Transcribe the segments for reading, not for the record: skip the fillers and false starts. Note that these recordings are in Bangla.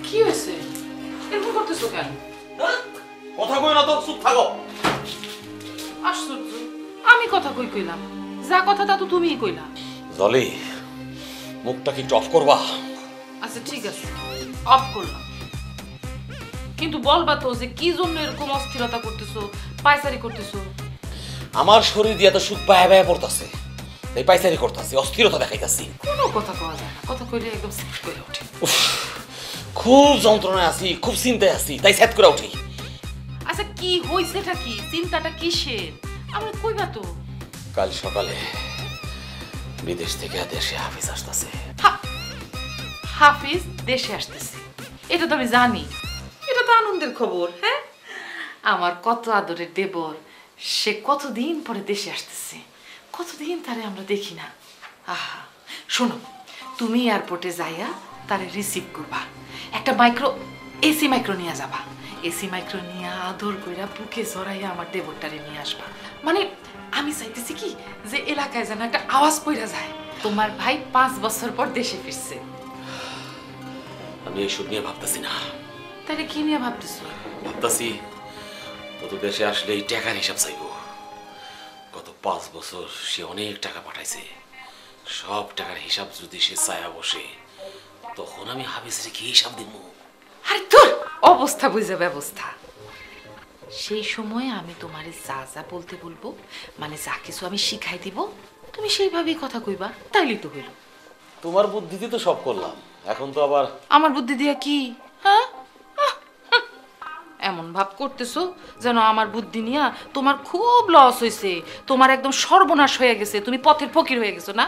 কি হয়েছে? এরকম করতেছো কেন? কথা কই না তো, চুপ থাকো। আশ্চর্য, আমি কথা কইলাম, যা কথা তা তো তুমিই কইলা। জলি, মুখটা কি অফ করবা? আচ্ছা ঠিক আছে, অফ করলাম, কিন্তু বলবা তো যে কি জন্য এরকম অস্থিরতা করতেছো, পায়চারি করতেছো? আমার শরীর দিয়ে তো সুখ বায়া বায়া পড়তাছে, এই পায়চারি করতাছি, অস্থিরতা দেখাইতাছি। কোনো কথা কওয়া যায় না, কথা কইলে একদম সেট করে ওঠে। খুব যন্ত্রণায় আছি, খুব চিন্তায় আছি, তাই সেট করে উঠি। আচ্ছা কি হইছেটা কি, চিন্তাটা কিসের আমরা কইবা তো? কাল সকালে বিদেশ থেকে দেশে হাফিজ আসতেছে। হাফিজ দেশে আসতেছে, এটা তো আমি জানি, এটা তো আনন্দের খবর। হ্যাঁ, আমার কত আদরের দেবর, সে কতদিন পরে দেশে আসতেছে, কতদিন তারে আমরা দেখি না। আহা শোনো, তুমি এয়ারপোর্টে যাইয়া তারে রিসিভ করবা, একটা এসি মাইক্রো নিয়ে যাবা, এসি মাইক্রো নিয়ে আদর কইরা বুকে জড়াইয়া আমার দেবরটারে নিয়ে আসবা। মানে আমি চাইতেছি কি যে এলাকায় যেন একটা আওয়াজ পইরা যায়, তোমার ভাই 5 বছর পর দেশে ফিরছে। আমি এইসব নিয়ে ভাবতেছি না। তাহলে কি নিয়ে ভাবতেছো? ভাবতেছি ও তো দেশে আসলে এই টাকার হিসাব চাইব। গত 5 বছর সে অনেক টাকা পাঠাইছে, সব টাকার হিসাব যদি সে চায়া বসে, তখন আমি হাফিজরে কি হিসাব দিব? আরে তোর অবস্থা বুঝে ব্যবস্থা, সেই সময় আমি তোমারে যা যা বলতে বলবো, মানে যা কিছু আমি শিখাই দিব, তুমি সেইভাবেই কথা কইবা, তাইলেই তো হইল। তোমার বুদ্ধিতে তো সব করলাম, এখন তো আবার আমার বুদ্ধি দিয়া কি? হ্যাঁ, এমন ভাব করতেছো যেন আমার বুদ্ধি নিয়া তোমার খুব লস হয়েছে, তোমার একদম সর্বনাশ হয়ে গেছে, তুমি পথের ফকির হয়ে গেছো। না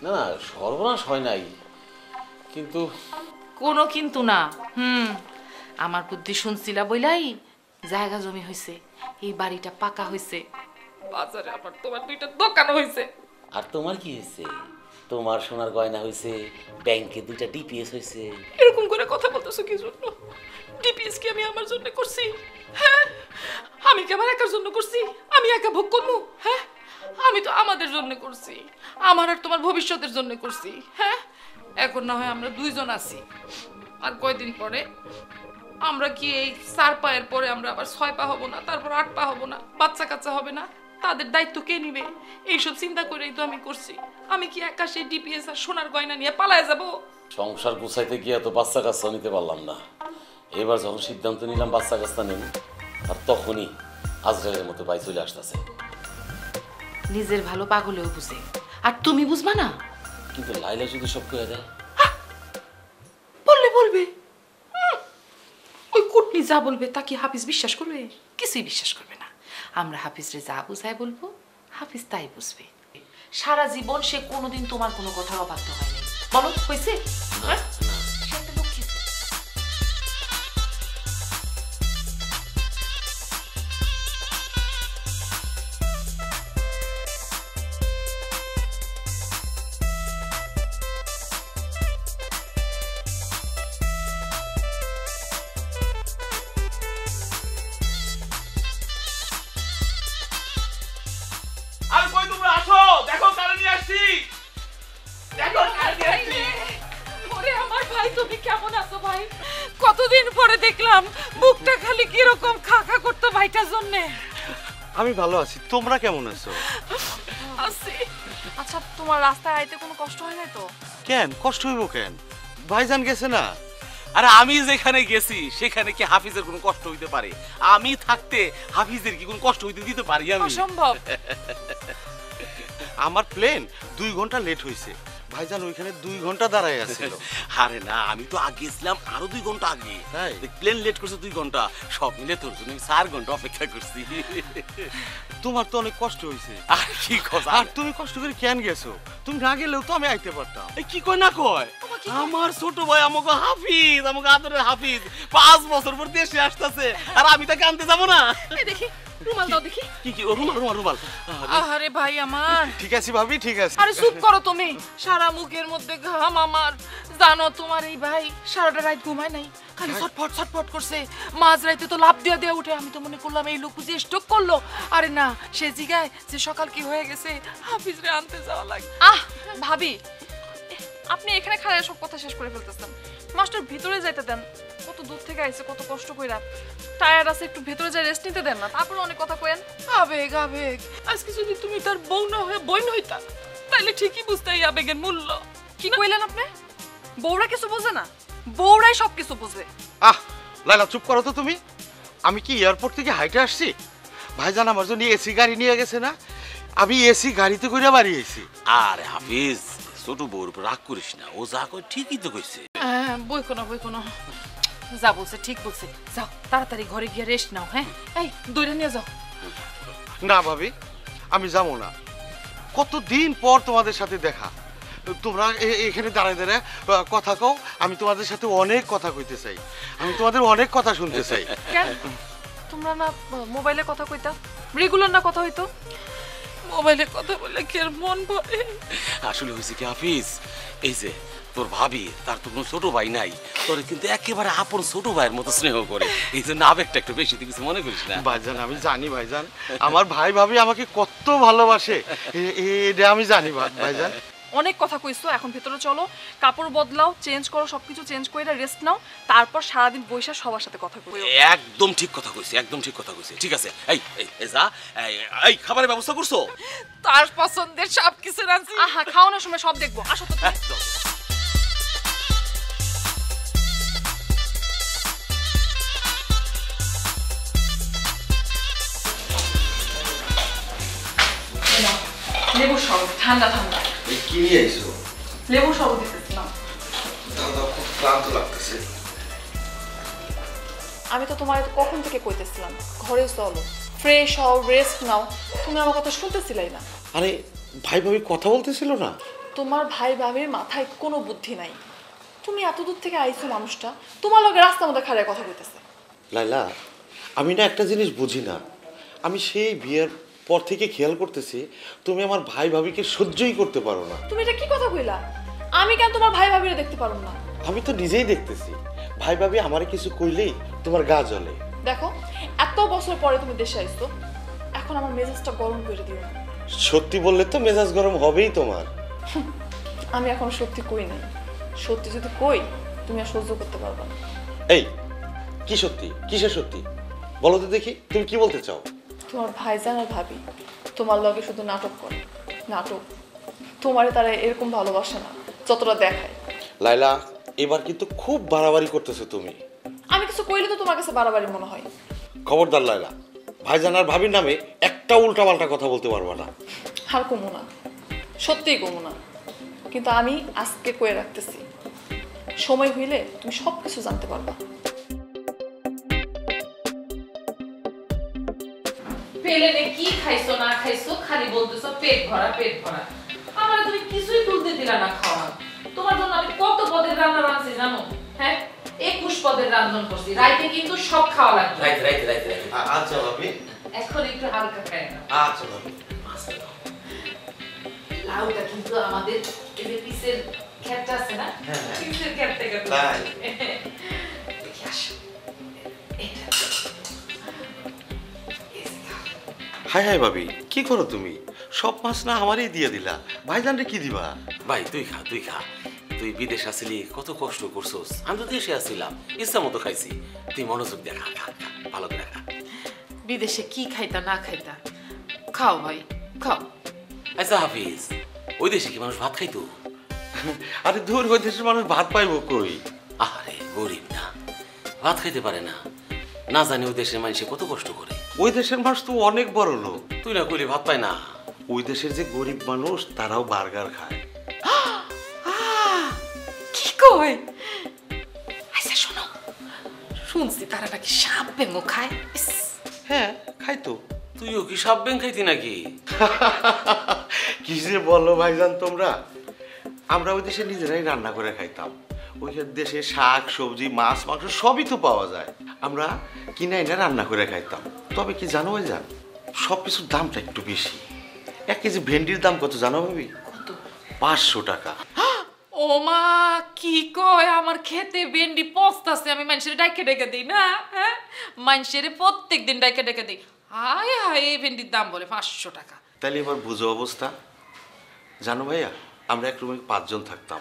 না না, সর্বনাশ হয় নাই, কিন্তু কোনো কিন্তু না। আমার বুদ্ধি শুনছিলা বইলাই জায়গা জমি হয়েছে, এই বাড়িটা পাকা হয়েছে, বাজারে আবার তোমার 2টা দোকান হয়েছে। আর তোমার কি হয়েছে? তোমার সোনার গয়না হয়েছে, ব্যাংকে 2টা ডিপিএস হয়েছে। এরকম করে কথা বলতেছো কি জন্য? ডিপিএস কি আমি আমার জন্য করছি? হ্যাঁ, আমি কি আমার একার জন্য করছি? আমি একা ভোগ করবো? হ্যাঁ, আমি তো আমাদের জন্য করছি, আমার আর তোমার ভবিষ্যতের জন্য করছি। হ্যাঁ, এখন না হয় আমরা 2 জন আছি, আর কয়দিন পরে আমরা কি এই 4 পায়ের পরে আমরা আবার 6 পা হব না, তারপর 8 পা হব না, বাচ্চা কাচ্চা হবে না, তাদের দায়িত্ব কে নিবে? এইসব চিন্তা করেই তো আমি করছি। আমি কি একা সেই ডিপিএস আর সোনার গয়না নিয়ে পালায় যাব? সংসার গুছাইতে গিয়ে তো বাচ্চা কাচ্চা নিতে পারলাম না। এবার যখন সিদ্ধান্ত নিলাম বাচ্চা কাচ্চা নেব, আর তখনই আজরাইলের মতো ভাই চলে আসতেছে। নিজের ভালো পাগলেও বুঝে, আর তুমি বুঝবা না? কিন্তু লাইলা যদি সব করে দেয়? বললে বলবে, ওই কুটনি যা বলবে তা কি হাফিজ বিশ্বাস করবে? কিছুই বিশ্বাস করবে না। আমরা হাফিজরে যা বুঝাই বলবো, হাফিজ তাই বুঝবে। সারা জীবন সে কোনোদিন তোমার কোনো কথার অবাধ্য হয়নি, বলো হয়েছে? সে একটা লক্ষ্মী। আর কই তোমরা আসো, দেখো কারে নিয়ে আসছি, দেখো কারে নিয়ে আসছি। ওরে আমার ভাই, তুমি কেমন আছো ভাই? কতদিন পরে দেখলাম, বুকটা খালি কি রকম খা খা করতে ভাইটার জন্য। আমি ভালো আছি, তোমরা কেমন আছো? আছি। আচ্ছা, তোমার রাস্তায় আইতে কোনো কষ্ট হয় না তো? কেন কষ্ট হইব কেন? ভাইজান গেছে না? আরে আমি যেখানে গেছি সেখানে কি হাফিজের কোনো কষ্ট হইতে পারে? আমি থাকতে হাফিজের কি কোনো কষ্ট হইতে দিতে পারি আমি? অসম্ভব। আমার প্লেন 2 ঘন্টা লেট হয়েছে, ভাইজান ওইখানে 2 ঘন্টা দাঁড়ায় আছিল। আরে না, আমি তো আগে ছিলাম আরো 2 ঘন্টা আগে। তাই? প্লেন লেট করছে 2 ঘন্টা, সব মিলে তোর জন্য 4 ঘন্টা অপেক্ষা করছি। তোমার তো অনেক কষ্ট হয়েছে। আর কি কথা? আর তুমি কষ্ট করে কেন গেছো? তুমি না গেলেও তো আমি আইতে পারতাম। কি কয় না কয়? আমার ছোট ভাই আমাকে হাফিজ, আমাকে আদরের হাফিজ 5 বছর পর দেশে আসতেছে, আর আমি তাকে আনতে যাবো না? এই দেখি রুমাল দাও দেখি। কি কি রুমাল রুমাল রুমাল? আরে ভাই আমার। ঠিক আছে ভাবি, ঠিক আছে। আরে চুপ করো তুমি, সারা মুখের মধ্যে ঘাম আমার। জানো তোমার এই ভাই সারাটা রাত ঘুমায় নাই, খালি ছটফট ছটফট করছে, মাঝ রাতে তো লাফ দিয়া দিয়া উঠে। আমি তো মনে করলাম এই লোক বুঝি স্ট্রোক করলো। আরে না, সে জিগায় যে সকাল কি হয়ে গেছে, হাফিজরে আনতে যাওয়া লাগে। ভাবি আপনি এখানে খাড়ায় সব কথা শেষ করে ফেলতেছেন। মাস্টার ভিতরে যাইতে দেন, কত দূর থেকে আইছে, কত কষ্ট কইরা টায়ার্ড আছে, একটু ভিতরে যাই রেস্ট নিতে দেন না, তারপরে অনেক কথা কইেন। আবেগ আবেগ, আজকে যদি তুমি তার বউ না হয়ে বোন হইতা তাহলে ঠিকই বুঝতে এই আবেগের মূল্য। কি কইলেন আপনি? বউরা কিছু বোঝে না? বউরাই সব কিছু বুঝে। আহ লাইলা চুপ করো তো তুমি। আমি কি এয়ারপোর্ট থেকে হাইটে আসছি? ভাইজান আমার জন্য এসি গাড়ি নিয়ে গেছে না, আমি এসি গাড়িতে করে বাড়ি আইছি। আরে হাফিজ, ছোট বউর উপর রাগ করিস না, ও যা কই ঠিকই তো কইছে। বই কোনো যা বলছে ঠিক বলছে। যাও তাড়াতাড়ি ঘরে গিয়ে রেস্ট নাও। হ্যাঁ, এই দৌড়ে নিয়ে যাও। না ভাবি, আমি যাবো না। কতদিন পর তোমাদের সাথে দেখা, তোমরা এখানে দাঁড়ায় দাঁড়ায় কথা কও। আমি তোমাদের সাথে অনেক কথা কইতে চাই, আমি তোমাদের অনেক কথা শুনতে চাই। কেন তোমরা না মোবাইলে কথা কইতা? রেগুলার না কথা হইতো? মোবাইলে কথা বললে কি আর মন ভরে? আসলে হয়েছে কি হাফিজ, এই যে তোর ভাবি, তার তো কোনো ছোট ভাই নাই, তোর কিন্তু একেবারে আপন ছোট ভাইয়ের মতো স্নেহ করে, এই জন্য আবেগটা একটু বেশি। তুই কিছু মনে করিস না ভাইজান, আমি জানি ভাইজান, আমার ভাই ভাবি আমাকে কত ভালোবাসে, এটা আমি জানি ভাইজান। অনেক কথা কইছো, এখন ভেতরে চলো, কাপড় বদলাও, চেঞ্জ করো, সবকিছু চেঞ্জ করে রেস্ট নাও, তারপর সারাদিন বইসা সবার সাথে কথা কইও। একদম ঠিক কথা কইছি, একদম ঠিক কথা কইছি। ঠিক আছে, এই এই যা, এই খাবারের ব্যবস্থা করছো? তার পছন্দের সব কিছু রাঁধছি। আহা, খাওয়ানোর সময় সব দেখবো, আসো তো। একদম। লেবু শরবত, ঠান্ডা ঠান্ডা। কি নিয়ে আইছো? লেবু শরবত দিতেছিলাম। দাদা খুব ক্লান্ত লাগতেছে। আমি তো তোমার কখন থেকে কইতেছিলাম ঘরে চলো, ফ্রেশ হও, রেস্ট নাও, তুমি আমার কথা শুনতেছিলাই না। আরে ভাই ভাবি কথা বলতেছিল না? তোমার ভাই ভাবির মাথায় কোনো বুদ্ধি নাই। তুমি এত দূর থেকে আইছো, মানুষটা তোমার লগে রাস্তার মধ্যে খাড়ায় কথা কইতেছে। লাইলা, আমি না একটা জিনিস বুঝি না। আমি সেই বিয়ের পর থেকে খেয়াল করতেছি তুমি আমার ভাই ভাবিকে সহ্যই করতে পারো না। তুমি এটা কি কথা কইলা? আমি কেন তোমার ভাই ভাবিরে দেখতে পারুম না? আমি তো নিজেই দেখতেছি, ভাই ভাবি আমারে কিছু কইলেই তোমার গা জ্বলে। দেখো, এত বছর পরে তুমি দেশে আইছো, এখন আমার মেজাজটা গরম করে দিও না। সত্যি বললে তো মেজাজ গরম হবেই তোমার। আমি এখন সত্যি কই নাই, সত্যি যদি কই তুমি আর সহ্য করতে পারবা না। এই কি সত্যি? কিসের সত্যি বলো তো দেখি, তুমি কি বলতে চাও? তোমার ভাইজান আর ভাবি তোমার লগে শুধু নাটক করে, নাটক। তোমারে তারা এরকম ভালোবাসে না যতটা দেখায়। লাইলা, এবার কিন্তু খুব বাড়াবাড়ি করতেছো তুমি। আমি কিছু কইলে তো তোমার কাছে বাড়াবাড়ি মনে হয়। খবরদার লাইলা, ভাইজান আর ভাবির নামে একটা উল্টাপাল্টা কথা বলতে পারবা না। আর কমু না, সত্যিই কমু না। কিন্তু আমি আজকে কয়ে রাখতেছি, সময় হইলে তুমি সব কিছু জানতে পারবা। পেলেনে কি খাইছো না খাইছো খালি বলতেছো পেট ভরা পেট ভরা। আমার তুমি কিছুই তুলতে দিলা না খাওয়া। তোমার জন্য আমি কত পদের রান্না রাঁধছি জানো? হ্যাঁ, 21 পদের রান্না করছি। রাইতে কিন্তু সব খাওয়া লাগবে। রাইতে। আচ্ছা ভাবি, এখন একটু হালকা খাই না। আচ্ছা ভাবি। লাউটা কিন্তু আমাদের এই যে পিসের ক্ষেতটা আছে না, পিসের ক্ষেত থেকে তাই? দেখি আসো। এটা হাই হাই ভাবি, কি করো তুমি? সব মাছ না আমারই দিয়ে দিলা, ভাইজানরে কি দিবা? ভাই তুই খা, তুই খা। তুই বিদেশ আসলি, কত কষ্ট করছোস, আমি তো দেশে আসছিলাম, ইচ্ছা মতো খাইছি। তুই মনোযোগ দিয়ে খা, খা, খা, ভালো করে খা। বিদেশে কি খাইতা না খাইতা, খাও ভাই খাও। আচ্ছা হাফিজ, ওই দেশে কি মানুষ ভাত খাইতো? আরে দূর, ওই দেশের মানুষ ভাত পাইবো কই? আরে গরিব না, ভাত খাইতে পারে না। না জানি ওই দেশের মানুষে কত কষ্ট করে। ওই দেশের মানুষ তো অনেক বড় লোক। তুই না কইলি ভাত পায় না? ওই দেশের যে গরিব মানুষ তারাও বার্গার খায়। কি কই? আচ্ছা শোনো, শুনছি তারা নাকি সাপ বেঙ্গো খায়। ইস, হ্যাঁ, খাই তো। তুইও কি সাপ ব্যাং খাইতি নাকি? কি যে বলো ভাইজান তোমরা, আমরা ওই দেশে নিজেরাই রান্না করে খাইতাম। ওই দেশে শাক সবজি মাছ মাংস সবই তো পাওয়া যায়, আমরা কিনে এনে রান্না করে খাইতাম। তবে কি জানো ভাইজান, সব কিছুর দামটা একটু বেশি। 1 কেজি ভেন্ডির দাম কত জানো ভাবি? 500 টাকা। ও মা, কি কয়? আমার খেতে ভেন্ডি পচতাছে, আমি মানুষের ডাইকে ডেকে দিই না? হ্যাঁ, মানুষের প্রত্যেকদিন ডাইকে ডেকে দিই। হায় হায়, এই ভেন্ডির দাম বলে 500 টাকা। তাহলে এবার বুঝো অবস্থা। জানো ভাইয়া, আমরা এক রুমে 5 জন থাকতাম।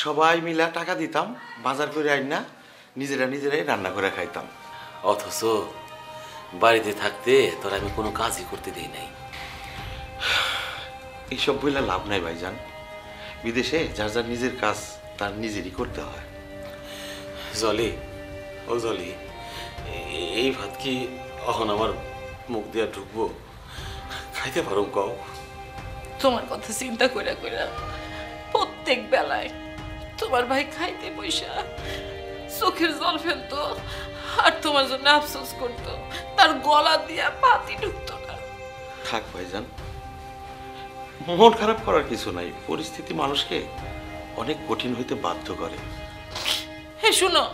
সবাই মিলা টাকা দিতাম, বাজার করে আইন না নিজেরাই রান্না করে খাইতাম। অথচ বাড়িতে থাকতে তোর আমি কোনো কাজই করতে দিই নাই। এইসব বইলে লাভ নাই ভাইজান, বিদেশে যার যার নিজের কাজ তার নিজেরই করতে হয়। জলি, ও জলি, এই ভাত কি এখন আমার মুখ দিয়া ঢুকবো? খাইতে পারো কও? তোমার কথা চিন্তা কইরা কইরা প্রত্যেক বেলায় তোমার ভাই খাইতে বইসা চোখের জল ফেলতো আর তোমার জন্য আফসোস করতো, তার গলা দিয়া পাতি ঢুকতো না। থাক ভাইজান, মন খারাপ করার কিছু নাই, পরিস্থিতি মানুষকে অনেক কঠিন হইতে বাধ্য করে। হে শুনো,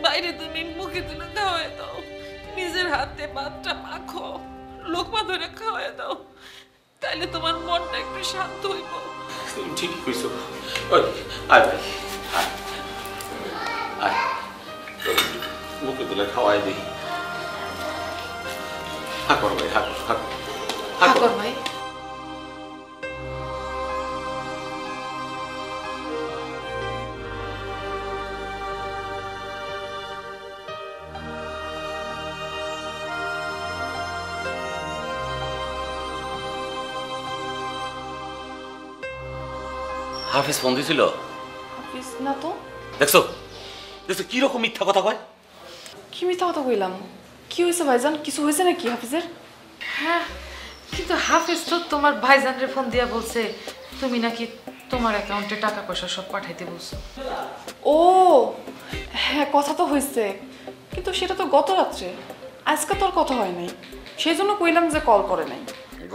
বাইরে তুমি মুখে তুলে খাওয়াই দাও, নিজের হাতে ভাতটা মাখো, লোকমা ধরে খাওয়াই দাও, তাইলে তোমার মনটা একটু শান্ত হইব। তুমি ঠিকই কইছো। ওই আয় ভাই, আয় আয়, তোর মুখে দিলে খাওয়াই দিই। হাকর ভাই, হাকর হাকর হাকর ভাই। হাফিজ ফোন দিছিল? হাফিজ না তো। দেখছো দেখছো কি রকম মিথ্যা কথা কয়। কি মিথ্যা কথা কইলাম? কি হয়েছে ভাইজান? কিছু হয়েছে নাকি হাফিজের? হ্যাঁ, কিন্তু হাফিজ তো তোমার ভাইজানরে ফোন দিয়া বলছে তুমি নাকি তোমার অ্যাকাউন্টে টাকা পয়সা সব পাঠাইতে বলছো। ও হ্যাঁ, কথা তো হয়েছে, কিন্তু সেটা তো গত রাত্রে, আজকে তোর কথা হয় নাই, সেই জন্য কইলাম যে কল করে নাই।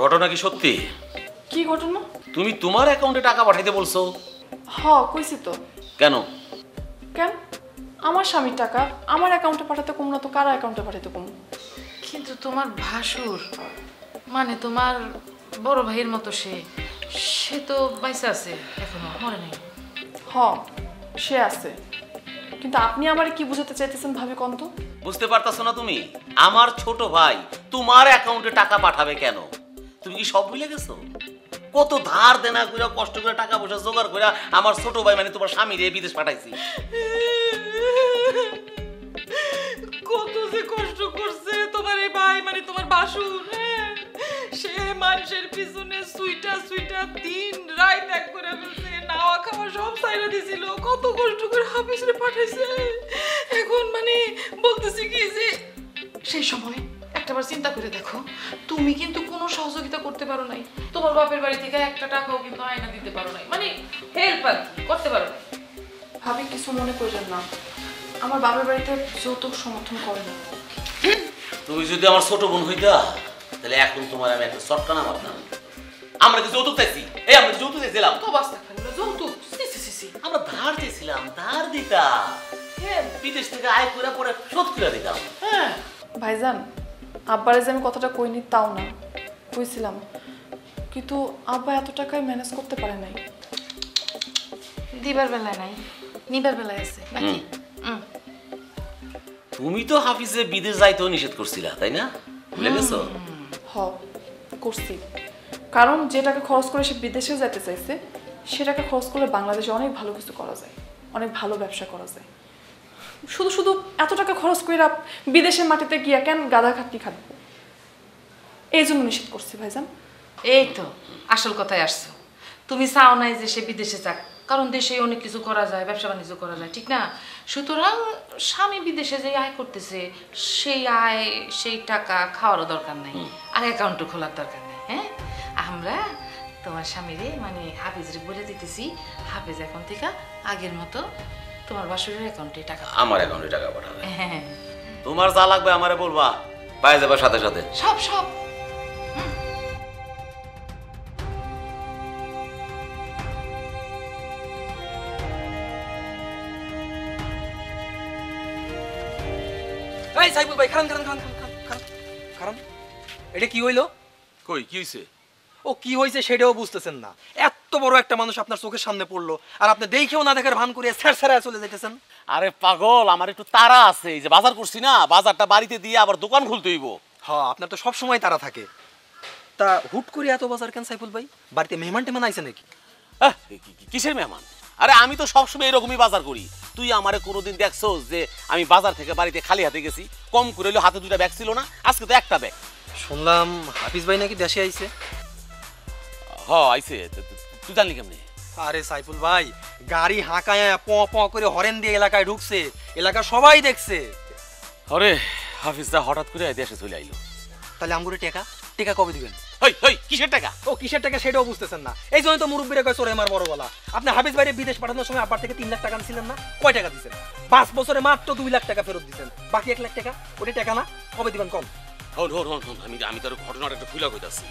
ঘটনা কি সত্যি? কি ঘটনা? তুমি তোমার অ্যাকাউন্টে টাকা পাঠাইতে বলছো? হ কইছি তো। কেন? কেন? আমার স্বামীর টাকা আমার অ্যাকাউন্টে পাঠাতে কম না তো কার অ্যাকাউন্টে পাঠাতে কম? কিন্তু তোমার ভাসুর মানে তোমার বড় ভাইয়ের মতো সে তো বাইসা আছে, এখনো মরে নাই। হ সে আছে, কিন্তু আপনি আমারে কি বুঝাতে চাইতেছেন ভাবি কোন তো? বুঝতে পারতাছো না তুমি? আমার ছোট ভাই তোমার অ্যাকাউন্টে টাকা পাঠাবে কেন? তুমি কি সব ভুলে গেছো? কত ধার দেনা করে কষ্ট করে টাকা পয়সা জোগাড় করে আমার ছোট ভাই মানে তোমার স্বামীরে বিদেশ পাঠাইছি। কত যে কষ্ট করছে তোমার এই ভাই মানে তোমার বাসুর, সে মানুষের পিছনে সুইটা সুইটা দিন রাত এক করে ফেলছে, নাওয়া খাওয়া সব সাইরা দিছিল, কত কষ্ট করে হাফিজরে পাঠাইছে। এখন মানে বলতেছি কি যে সেই সময় একটাবার চিন্তা করে দেখো, তুমি কিন্তু কোনো সহযোগিতা করতে পারো নাই, তোমার বাপের বাড়ি থেকে একটা টাকাও কিন্তু আয়না দিতে পারো নাই, মানে হেল্প আর করতে পারো নাই। ভাবি কিছু মনে করবেন না, আমার বাবার বাড়িতে যৌতুক সমর্থন করে না। তুমি যদি আমার ছোট বোন হইতা তাহলে এখন তোমার আমি একটা চটকানা মারতাম। আমরা কি যৌতুক চাইছি? এই আমরা কি যৌতুক চাইছিলাম? তো বাস্তা খাইলো যৌতুক, সি সি সি সি। আমরা ধার চাইছিলাম, ধার দিতা, হ্যাঁ বিদেশ থেকে আয় করে পরে শোধ করে দিতাম। হ্যাঁ ভাইজান, আব্বারে যে আমি কথাটা কইনি তাও না, কইছিলাম, কিন্তু আব্বা এত টাকায় ম্যানেজ করতে পারে নাই। দিবার বেলায় নাই, নিবার বেলায় আছে নাকি? তুমি তো হাফিজে বিদেশ যাইতেও নিষেধ করছিলা, তাই না? ভুলে গেছো? হ করছি, কারণ যে টাকা খরচ করে সে বিদেশে যেতে চাইছে সে টাকা খরচ করলে বাংলাদেশে অনেক ভালো কিছু করা যায়, অনেক ভালো ব্যবসা করা যায়। শুধু শুধু এত টাকা খরচ করে বিদেশের মাটিতে গিয়া কেন গাদা খাটনি খাটবো, এই জন্য নিষেধ করছি ভাইজান। এই তো আসল কথায় আসছো, তুমি চাও নাই যে সে বিদেশে যাক, কারণ দেশে অনেক কিছু করা যায়, ব্যবসা বাণিজ্য করা যায়, ঠিক না? সুতরাং স্বামী বিদেশে যে আয় করতেছে সেই আয় সেই টাকা খাওয়ারও দরকার নাই, আর অ্যাকাউন্টও খোলার দরকার নেই। হ্যাঁ, আমরা তোমার স্বামীরে মানে হাফিজরে বলে দিতেছি, হাফিজ এখন থেকে আগের মতো তোমার বাসুরের অ্যাকাউন্টে টাকা, আমার অ্যাকাউন্টে টাকা পাঠাবে। হ্যাঁ তোমার যা লাগবে আমারে বলবা, পায়ে যাবার সাথে সাথে। সব সব। এই সাইবুল ভাই, খারান খারান খারান খারান খারান খারান, এটা কি হইলো? কই কি হইছে? ও কি হয়েছে সেটাও বুঝতেছেন না। এত বড় একটা মানুষ আপনার চোখের সামনে পড়লো আর আপনি দেখেও না দেখার ভান করে স্যার চলে যাইতেছেন। আরে পাগল, আমার একটু তাড়া আছে, এই যে বাজার করছি না, বাজারটা বাড়িতে দিয়ে আবার দোকান খুলতে হইব। হ্যাঁ, আপনার তো সব সময় তারা থাকে। তা হুট করে এত বাজার কেন সাইফুল ভাই? বাড়িতে মেহমান টেমান আইছে নাকি? কিসের মেহমান? আরে আমি তো সবসময় এরকমই বাজার করি। তুই আমারে কোনোদিন দেখছস যে আমি বাজার থেকে বাড়িতে খালি হাতে গেছি? কম করে হলেও হাতে 2টা ব্যাগ ছিল না, আজকে তো একটা ব্যাগ। শুনলাম হাফিজ ভাই নাকি দেশে আইছে। আইছে। তুই জানলি কেমনে? আরে সাইফুল ভাই গাড়ি হাঁকায় প প করে হরেন দিয়ে এলাকায় ঢুকছে, এলাকা সবাই দেখছে। আরে হাফিজদা হঠাৎ করে দেশে চলে আইলো। তাহলে আমগুলো টাকা টাকা কবে দিবেন? হই হই কিসের টাকা? ও কিসের টাকা সেটাও বুঝতেছেন না। এই জন্য তো মুরব্বীরা কয় চোরে আমার বড় গলা। আপনি হাফিজ ভাইরে বিদেশ পাঠানোর সময় আব্বার থেকে 3 লাখ টাকা আনছিলেন না? কয় টাকা দিয়েছেন? 5 বছরে মাত্র 2 লাখ টাকা ফেরত দিয়েছেন, বাকি 1 লাখ টাকা ওটা টাকা না, কবে দিবেন কম? আমি তোর ঘটনাটা একটু খুলে কইতাছি।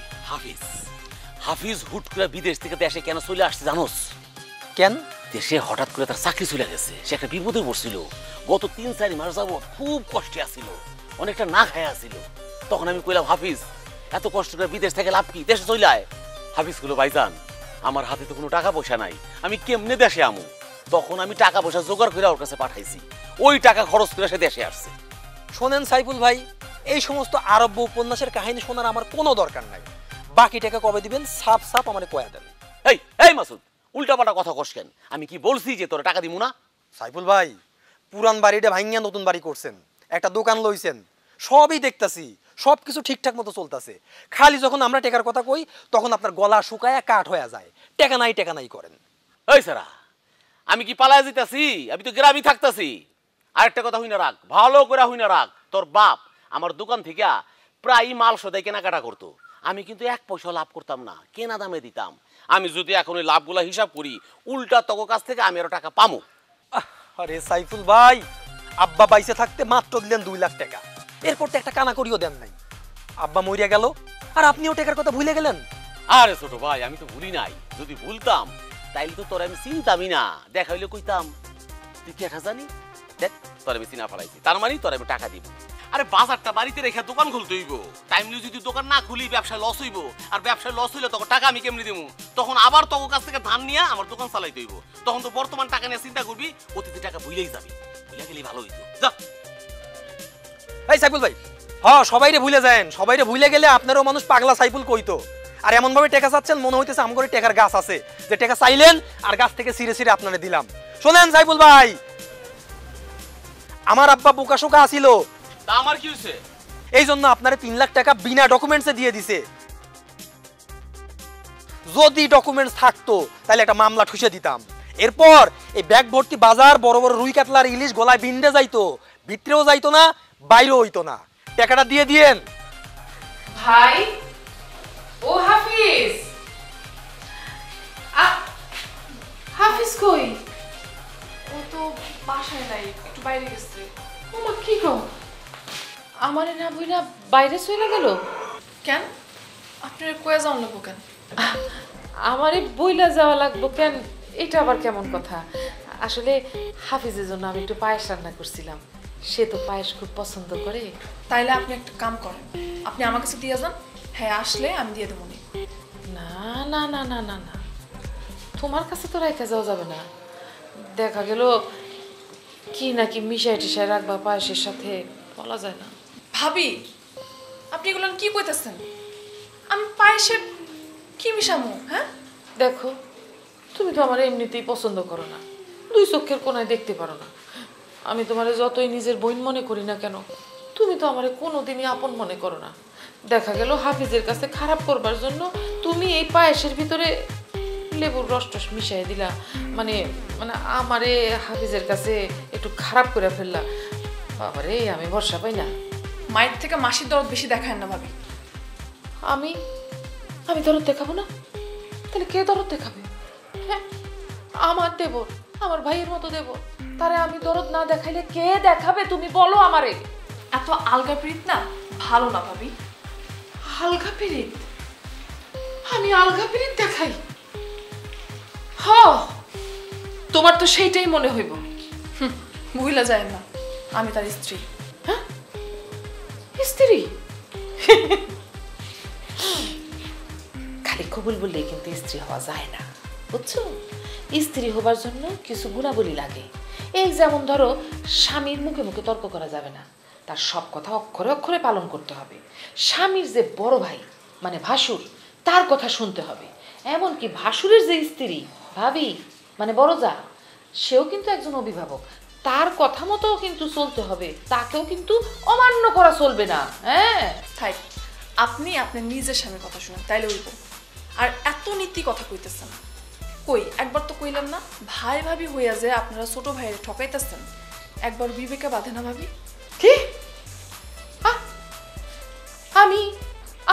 হাফিজ হুট করে বিদেশ থেকে দেশে কেন চলে আসছে জানোস? কেন? দেশে হঠাৎ করে তার চাকরি চলে গেছে, সে একটা বিপদে পড়ছিল। গত 3-4 মাস যাবত খুব কষ্টে আছিল, অনেকটা না খায় আছিল। তখন আমি কইলাম, হাফিজ এত কষ্ট করে বিদেশ থেকে লাভ কি, দেশে চলে আয়। হাফিজ গুলো, ভাইজান আমার হাতে তো কোনো টাকা পয়সা নাই, আমি কেমনে দেশে আমু? তখন আমি টাকা পয়সা জোগাড় করে ওর কাছে পাঠাইছি, ওই টাকা খরচ করে সে দেশে আসছে। শোনেন সাইফুল ভাই, এই সমস্ত আরব্য উপন্যাসের কাহিনী শোনার আমার কোনো দরকার নাই। বাকি টাকা কবে দিবেন সাপ সাপ আমারে কয়া দেন। এই মাসুদ, উল্টাপাল্টা কথা কস কেন? আমি কি বলছি যে তোর টাকা দিমু না? সাইফুল ভাই পুরান বাড়িটা ভাঙিয়া নতুন বাড়ি করছেন, একটা দোকান লইছেন, সবই দেখতাছি, সবকিছু ঠিকঠাক মতো চলতেছে। খালি যখন আমরা টাকার কথা কই তখন আপনার গলা শুকায়া কাঠ হয়ে যায়, টাকা নাই করেন। এই সারা, আমি কি পালায় যেতেছি? আমি তো গ্রামই থাকতাছি। আরেকটা কথা হই না রাখ, ভালো করে হই না রাখ, তোর বাপ আমার দোকান থেকে প্রায় মাল সদাই কেনাকাটা করতো। আমি কিন্তু 1 পয়সা লাভ করতাম না, কেনা দামে দিতাম। আমি যদি এখন ওই লাভগুলা হিসাব করি, উল্টা তোর কাছ থেকে আমি আরো টাকা পামো। আরে সাইফুল ভাই, আব্বা বাইসে থাকতে মাত্র দিলেন 2 লাখ টাকা, এরপর তো একটা কানা করিও দেন নাই। আব্বা মরিয়া গেল আর আপনিও টাকার কথা ভুলে গেলেন। আরে ছোট ভাই, আমি তো ভুলি নাই। যদি ভুলতাম তাইলে তো তোর আমি চিনতামই না, দেখা হইলে কইতাম তুই কি একটা জানি, দেখ তোর আমি চিনা ফেলাইছি, তার মানে তোর আমি টাকা দিব। আরে বাজারটা বাড়িতে রেখে দোকান খুলতে হইব, টাইমলি যদি দোকান না খুলি ব্যবসায় লস হইব, আর ব্যবসায় লস হইলে তখন টাকা আমি কেমনি দেবো? তখন আবার তোর কাছ থেকে ধান নিয়ে আমার দোকান চালাইতে হইব। তখন তো বর্তমান টাকা নিয়ে চিন্তা করবি, অতীতে টাকা ভুলেই যাবি, ভুলে গেলেই ভালো হইতো। যা। এই সাইফুল ভাই, সবাইরে ভুলে যান, সবাইরে ভুলে গেলে আপনারও মানুষ পাগলা সাইফুল কইতো। আর এমন ভাবে টাকা চাচ্ছেন মনে হইতেছে আমগরে টাকার গাছ আছে, যে টাকা চাইলেন আর গাছ থেকে ছিঁড়ে ছিঁড়ে আপনারে দিলাম। শোনেন সাইফুল ভাই, আমার আব্বা বোকা শোকা আছিল, তা আমার কি হইছে? এই জন্য আপনারে 3 লাখ টাকা বিনা ডকুমেন্টসে দিয়ে দিছে। যদি ডকুমেন্টস থাকতো তাহলে একটা মামলা ঠুসে দিতাম। এরপর এই ব্যাগ ভর্তি বাজার, বড় বড় রুই কাতলার ইলিশ গলায় বিন্দে যাইতো, ভিতরেও যাইতো না, বাইরেও হইতো না। টাকাটা দিয়ে দিয়েন। ভাই, ও হাফিজ, হাফিজ কই? ও তো বাসায় নাই, একটু বাইরে গেছে। ওমা কি গো, আমারে না বইরা বাইরে চলে গেল কেন? আপনার কয়ে যাওয়া লাগবো কেন? আমারে বইলা যাওয়া লাগবো কেন? এটা আবার কেমন কথা? আসলে হাফিজের জন্য আমি একটু পায়েস রান্না করছিলাম, সে তো পায়েস খুব পছন্দ করে। তাইলে আপনি একটা কাম করেন, আপনি আমার কাছে দিয়ে যান, হ্যাঁ আসলে আমি দিয়ে দেবো। না না না না না না, তোমার কাছে তো রেখে যাওয়া যাবে না। দেখা গেল কি নাকি মিশাই টিশাই রাখবা পায়েসের সাথে, বলা যায় না। ভাবি, আপনি এগুলো কি কইতেছেন? আমি পায়েসে কি মিশামু? হ্যাঁ দেখো, তুমি তো আমার এমনিতেই পছন্দ করো না, 2 চোখের কোনায় দেখতে পারো না। আমি তোমারে যতই নিজের বোন মনে করি না কেন, তুমি তো আমারে কোনোদিনই আপন মনে করো না। দেখা গেল হাফিজের কাছে খারাপ করবার জন্য তুমি এই পায়েসের ভিতরে লেবুর রস টস মিশাই দিলা, মানে মানে আমারে হাফিজের কাছে একটু খারাপ করে ফেললা। বাবারে, আমি ভরসা পাই না। মায়ের থেকে মাসির দরদ বেশি দেখায় না ভাবি। আমি আমি দরদ দেখাবো না? তাহলে কে দরদ দেখাবে? হ্যাঁ, আমার দেবর, আমার ভাইয়ের মতো দেবর, তারে আমি দরদ না দেখাইলে কে দেখাবে? তুমি বলো আমারে। এত আলগা প্রীত না ভালো না ভাবি। আলগা পিরিত? আমি আলগা পিরিত দেখাই? হ, তোমার তো সেইটাই মনে হইব। ভুলা যায় না, আমি তার স্ত্রী। হ্যাঁ, স্ত্রী? খালি কবুল বললেই কিন্তু স্ত্রী হওয়া যায় না, বুঝছো? স্ত্রী হবার জন্য কিছু গুণাবলী লাগে। এই যেমন ধরো, স্বামীর মুখে মুখে তর্ক করা যাবে না, তার সব কথা অক্ষরে অক্ষরে পালন করতে হবে। স্বামীর যে বড় ভাই মানে ভাসুর, তার কথা শুনতে হবে। এমনকি ভাসুরের যে স্ত্রী ভাবি, মানে বড় যা, সেও কিন্তু একজন অভিভাবক, তার কথা মতো কিন্তু চলতে হবে, তাকেও কিন্তু অমান্য করা চলবে না। হ্যাঁ থাই, আপনি আপনার নিজের সামনে কথা শুনেন তাইলে হইব। আর এত নীতি কথা কইতেছেন, কই একবার তো কইলেন না ভাই ভাবি হইয়া যে আপনারা ছোট ভাইয়ের ঠকাইতেছেন, একবার বিবেকে বাঁধে না ভাবি? কি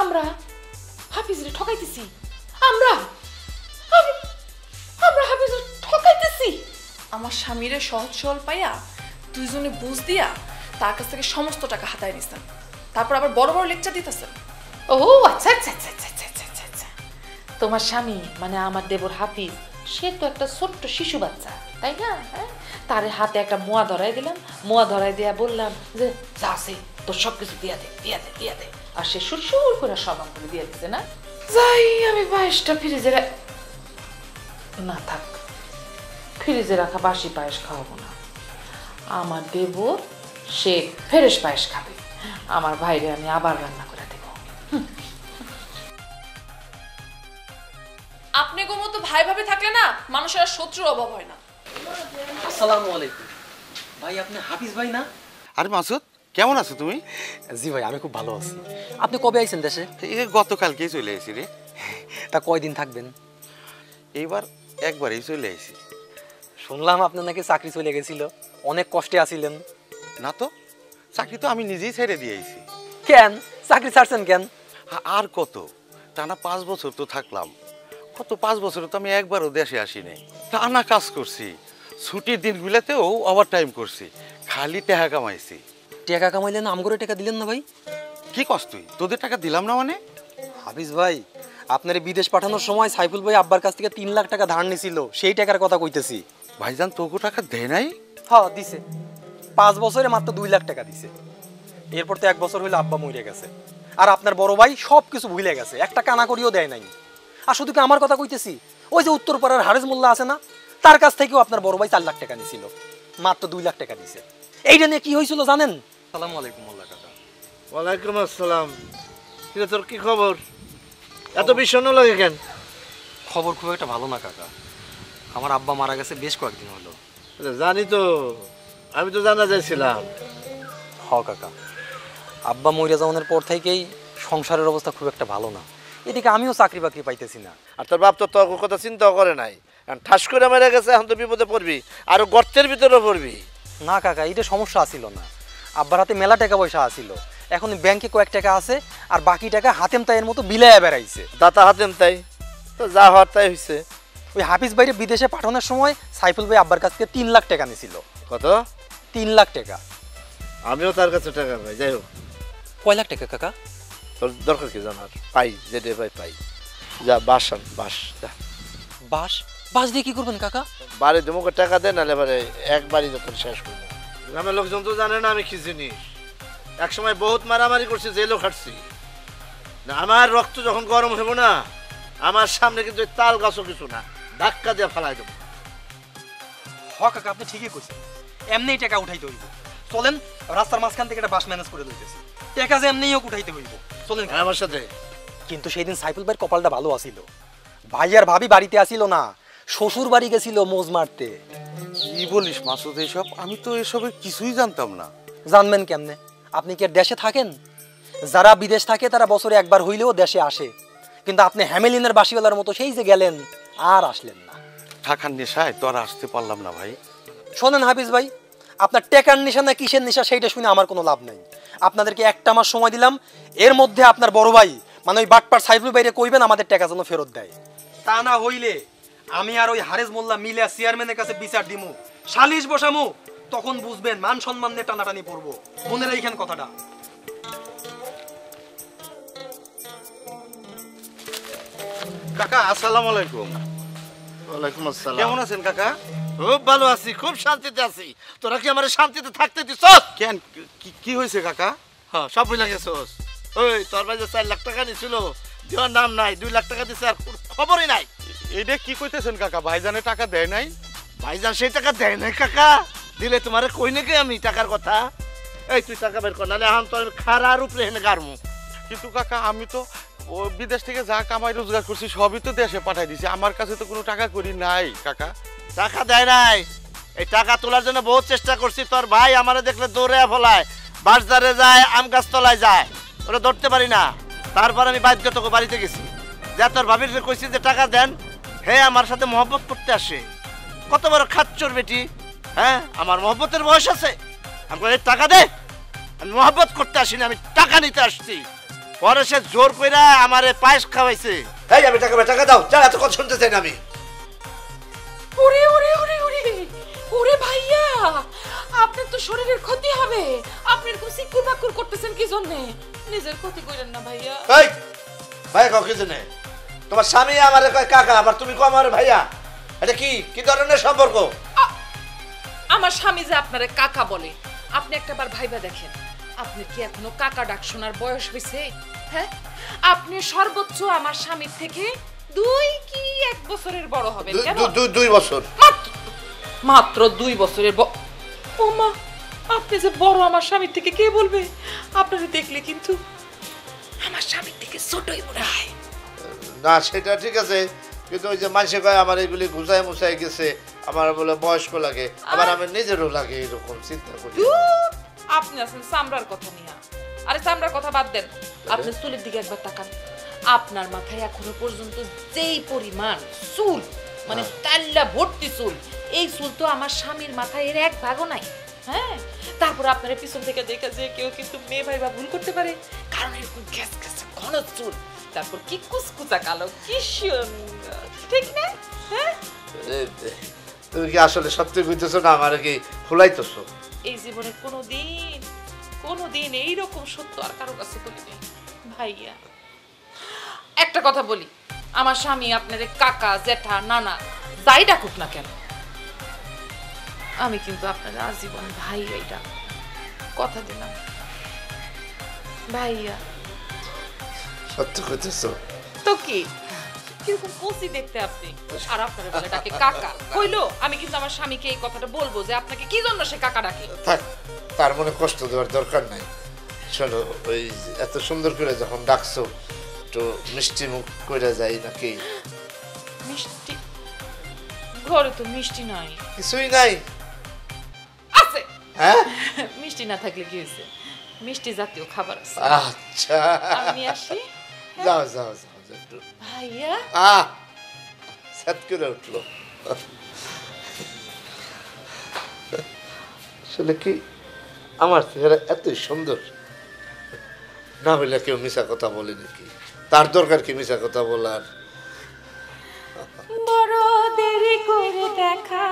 আমরা হাফিজরে ঠকাইতেছি? আমরা হাফিজরে ঠকাইতেছি? আমার স্বামীরে সহজ সরল পাইয়া দুইজনে বুঝ দিয়া তার কাছ থেকে সমস্ত টাকা হাতায় নিছেন, তারপর আবার বড় বড় লেকচার দিতেছেন। ও আচ্ছা আচ্ছা আচ্ছা আচ্ছা আচ্ছা আচ্ছা, তোমার স্বামী মানে আমার দেবর হাফিজ, সে তো একটা ছোট্ট শিশু বাচ্চা, তাই না? হ্যাঁ, তার হাতে একটা মোয়া ধরাই দিলাম, মোয়া ধরাই দিয়া বললাম যে যা আছে তোর সব কিছু দিয়া দে দিয়া দে দিয়া দে, আর সে সুরসুর করে সব করে দিয়ে দিচ্ছে না। যাই আমি পায়েসটা ফ্রিজে না থাক, ফ্রিজে রাখা বাসি পায়েস খাওয়াবো না। আমার দেবর সে ফ্রেশ পায়েস খাবে, আমার ভাইরে আমি আবার রান্না করে দেব। আপনি গো মতো ভাই ভাবে থাকলে না মানুষের আর শত্রুর অভাব হয় না। আসসালামু আলাইকুম ভাই, আপনি হাফিজ ভাই না? আরে মাসুদ, কেমন আছো তুমি? জি ভাই, আমি খুব ভালো আছি। আপনি কবে আইছেন দেশে? এই গতকালকেই চলে এসেছি রে। তা কয়দিন থাকবেন? এইবার একবারেই চলে এসেছি। শুনলাম আপনার নাকি চাকরি চলে গেছিল, অনেক কষ্টে আছিলেন। না তো, চাকরি তো আমি নিজেই ছেড়ে দিয়েছি। কেন চাকরি ছাড়ছেন কেন? আর কত, টানা 5 বছর তো থাকলাম। কত 5 বছরে তো আমি একবারও দেশে আসি নাই। টানা কাজ করছি, ছুটির দিনগুলোতেও ওভার টাইম করছি, খালি টাকা কামাইছি। টাকা কামাইলেন, আমগরে টাকা দিলেন না ভাই? কি কষ্ট তুই, তোদের টাকা দিলাম না মানে? হাফিজ ভাই, আপনার বিদেশ পাঠানোর সময় সাইফুল ভাই আব্বার কাছ থেকে 3 লাখ টাকা ধার নিছিল, সেই টাকার কথা কইতেছি। ভাইজান তোকে টাকা দেয় নাই? হ্যাঁ দিছে, 5 বছরে মাত্র 2 লাখ টাকা দিছে। এরপর তো 1 বছর হইলো আব্বা মরে গেছে, আর আপনার বড় ভাই সব কিছু ভুলে গেছে, একটা কানা করিও দেয় নাই। আর শুধু কি আমার কথা কইতেছি, ওই যে উত্তরপাড়ার হারেজ মোল্লা আছে না, তার কাছ থেকেও আপনার বড় ভাই 4 লাখ টাকা নিছিল, মাত্র 2 লাখ টাকা দিছে। এইটা নিয়ে কি হয়েছিল জানেন? আসসালামু আলাইকুম মোল্লা কাকা। ওয়ালাইকুম আসসালাম। কিরে তোর কি খবর? এত বিষণ্ণ লাগে কেন? খবর খুব একটা ভালো না কাকা, আমার আব্বা মারা গেছে বেশ কয়েকদিন হলো। জানি তো, আমি তো জানা যাইছিলাম। হ কাকা, আব্বা মইরা যাওয়ার পর থেকেই সংসারের অবস্থা খুব একটা ভালো না, এদিকে আমিও চাকরি বাকরি পাইতেছি না। আর তোর বাপ তো তোর কথা চিন্তাও করে নাই, ঠাস করে মেরে গেছে, এখন তো বিপদে পড়বি, আরো গর্তের ভিতরে পড়বি। না কাকা, এটা সমস্যা আসিল না, আব্বার হাতে মেলা টাকা পয়সা আসিল, এখন ব্যাংকে কয়েক টাকা আছে, আর বাকি টাকা হাতেম তাইয়ের মতো বিলাইয়া বেড়াইছে। দাতা হাতেম তাই, তো যা হওয়ার তাই হয়েছে। ওই হাফিজ ভাইরে বিদেশে পাঠানোর সময় সাইফুল ভাই আব্বার কাছ থেকে 3 লাখ টাকা নিছিল। কত? 3 লাখ টাকা। আমিও তার কাছে টাকা পাই, যাই হোক। কয় লাখ টাকা কাকা? তোর দরকার কি জানার? পাই, যেটা পাই পাই। যা বাস আন, বাস যা। বাস? বাস দিয়ে কি করবেন কাকা? বাড়ি দুমুখে টাকা দেন, নাহলে এবারে একবারই যত শেষ করবো। গ্রামের লোকজন তো জানে না আমি কি জিনিস। একসময় বহুত মারামারি করছি, জেলও খাটছি। আমার রক্ত যখন গরম হইব না, আমার সামনে কিন্তু তাল গাছও কিছু না, ধাক্কা দিয়ে ফেলাই দেবো। হ কাকা, আপনি ঠিকই কইছেন, এমনিই টাকা উঠাইতে হইব। চলেন, রাস্তার মাঝখান থেকে একটা বাস ম্যানেজ করে লইতেছি, টাকা যে এমনিই হোক উঠাইতে হইব। চলেন আমার সাথে। কিন্তু সেই দিন সাইফুল ভাইয়ের কপালটা ভালো আসিল, ভাই আর ভাবি বাড়িতে আসিল না, শ্বশুর বাড়ি গেছিল মোজ মারতে। কি বলিস মাসুদ এসব? আমি তো এসবের কিছুই জানতাম না। জানবেন কেমনে? আপনি কি আর দেশে থাকেন? যারা বিদেশ থাকে তারা বছরে একবার হইলেও দেশে আসে, কিন্তু আপনি হ্যামেলিনের বাসিওয়ালার মতো সেই যে গেলেন আর আসলেন না। থাকার নেশায় তো আর আসতে পারলাম না ভাই। শোনেন হাফিজ ভাই, আপনার টেকার নেশা না কিসের নেশা সেইটা শুনে আমার কোনো লাভ নাই। আপনাদেরকে 1 মাস সময় দিলাম, এর মধ্যে আপনার বড় ভাই মানে ওই বাটপার সাইফুল ভাইরে কইবেন আমাদের টাকা যেন ফেরত দেয়। তা না হইলে আমি আর ওই হারেজ মোল্লা মিলে চেয়ারম্যানের কাছে বিচার দিমু, সালিশ বসামু, তখন বুঝবেন মান সম্মান নিয়ে টানাটানি পড়বো। মনে রাখেন কথাটা। কাকা আসসালামু আলাইকুম। ওয়ালাইকুম আসসালাম। কেমন আছেন কাকা? খুব ভালো আছি, খুব শান্তিতে আছি। তোরা কি আমার শান্তিতে থাকতে দিছ? কেন, কি হয়েছে কাকা? হ্যাঁ, সব ভুলে গেছোস। ওই তোর ভাই যে 4 লাখ টাকা নিছিল, দেওয়ার নাম নাই, 2 লাখ টাকা দিছে, আর খবরই নাই। এটা কি কইতেছেন কাকা? ভাইজানে টাকা দেয় নাই? ভাইজান সেই টাকা দেয় নাই কাকা, দিলে তোমারে কই নাকি আমি টাকার কথা। এই তুই টাকা বের কর, নাহলে এখন তোর খারার উপরে হেনে গারমু। কিন্তু কাকা আমি তো ও বিদেশ থেকে যা কামাই রোজগার করছি সবই তো দেশে পাঠাই দিছি, আমার কাছে তো কোনো টাকা করি নাই কাকা। টাকা দেয় নাই। এই টাকা তোলার জন্য বহুত চেষ্টা করছি, তোর ভাই আমারে দেখলে দৌড়ে ফলায়, বাসদারে যায়, আম গাছ তলায় যায়, ওরা ধরতে পারি না। তারপর আমি বাধ্য তোকে বাড়িতে গেছি, যা তোর ভাবির কইছি যে টাকা দেন, হে আমার সাথে মহব্বত করতে আসে। কত বড় খাচ্চর বেটি, হ্যাঁ আমার মহব্বতের বয়স আছে। আমি টাকা দে, আমি মহব্বত করতে আসিনি, আমি টাকা নিতে আসছি। পরে সে জোর কইরা আমারে পায়েস খাওয়াইছে। এই আমি টাকা দাও, যা এত কথা শুনতে চাই না আমি। ওরে ওরে ওরে ওরে ওরে ভাইয়া, আপনার তো শরীরের ক্ষতি হবে। আপনি এরকম সিকুর বাকুর করতেছেন কি জন্যে? নিজের ক্ষতি করেন না ভাইয়া। এই ভাইয়া কাউ কি জন্যে? তোমার স্বামী আমারে কয় কাকা, আবার তুমি কো আমারে ভাইয়া। এটা কি কি ধরনের সম্পর্ক? আমার স্বামী যে আপনারে কাকা বলে, আপনি একটাবার ভাইবা দেখেন, আপনি কি এখনো কাকা ডাক শোনার বয়স হয়েছে? হ্যাঁ, আপনি সর্বোচ্চ আমার স্বামীর থেকে 2 কি 1 বছরের বড় হবেন। কেন? 2 বছর মাত্র 2 বছরের ও মা, আপনি যে বড় আমার স্বামীর থেকে কে বলবে? আপনারে দেখলে কিন্তু আমার স্বামীর থেকে ছোটই মনে হয়। না সেটা ঠিক আছে, কিন্তু ওই যে মানুষে কয় আমার এগুলি ঘুষায় মুছায় গেছে, আমার বলে বয়স্ক লাগে, আবার আমার নিজেরও লাগে, এরকম চিন্তা করি। আপনি আছেন চামড়ার কথা নিয়ে। আরে চামড়ার কথা বাদ দেন, আপনি চুলের দিকে একবার তাকান। আপনার মাথায় এখনো পর্যন্ত যেই পরিমাণ চুল, মানে তাল্লা ভর্তি চুল, এই চুল তো আমার স্বামীর মাথায় এর 1 ভাগও নাই। হ্যাঁ, তারপর আপনার পিছন থেকে দেখা যায় কেউ কিন্তু মেয়ে ভাই বা ভুল করতে পারে, কারণ এরকম ঘ্যাস ঘ্যাস ঘন চুল, তারপর কি কুচকুচা কালো, কি সুন্দর, ঠিক না? হ্যাঁ, তুমি কি আসলে সত্যি কইতেছো না আমার কি ফুলাইতেছো? এই জীবনে কোনোদিন এইরকম সত্য আর কারো কাছে বলিনি ভাইয়া। একটা কথা বলি, আমার স্বামী আপনাদের কাকা, জেঠা, নানা যাই ডাকুক না কেন, আমি কিন্তু আপনাদের আজীবন ভাইয়াই ডাকব, কথা দিলাম ভাইয়া। সত্যি কইতেছো তো কি, কিরকম কচি দেখতে আপনি, আর আপনার বলে ডাকে কাকা। হইলো, আমি কিন্তু আমার স্বামীকে এই কথাটা বলবো যে আপনাকে কি জন্য সে কাকা ডাকে। থাক, তার মনে কষ্ট দেওয়ার দরকার নাই। শোনো, ওই এত সুন্দর করে যখন ডাকছো, একটু মিষ্টি মুখ করে যাই নাকি? মিষ্টি? ঘরে তো মিষ্টি নাই। কিছুই নাই? আছে। হ্যাঁ, মিষ্টি না থাকলে কি হয়েছে, মিষ্টি জাতীয় খাবার আছে। আচ্ছা আমি আসি। যাও যাও যাও একটু। ভাইয়া সাত করে উঠলো। আসলে কি আমার চেহারা এতই সুন্দর না হইলে কেউ মিশা কথা বলে নাকি? তার দরকার কি মিশা কথা বলার? বড় দেরি করে দেখা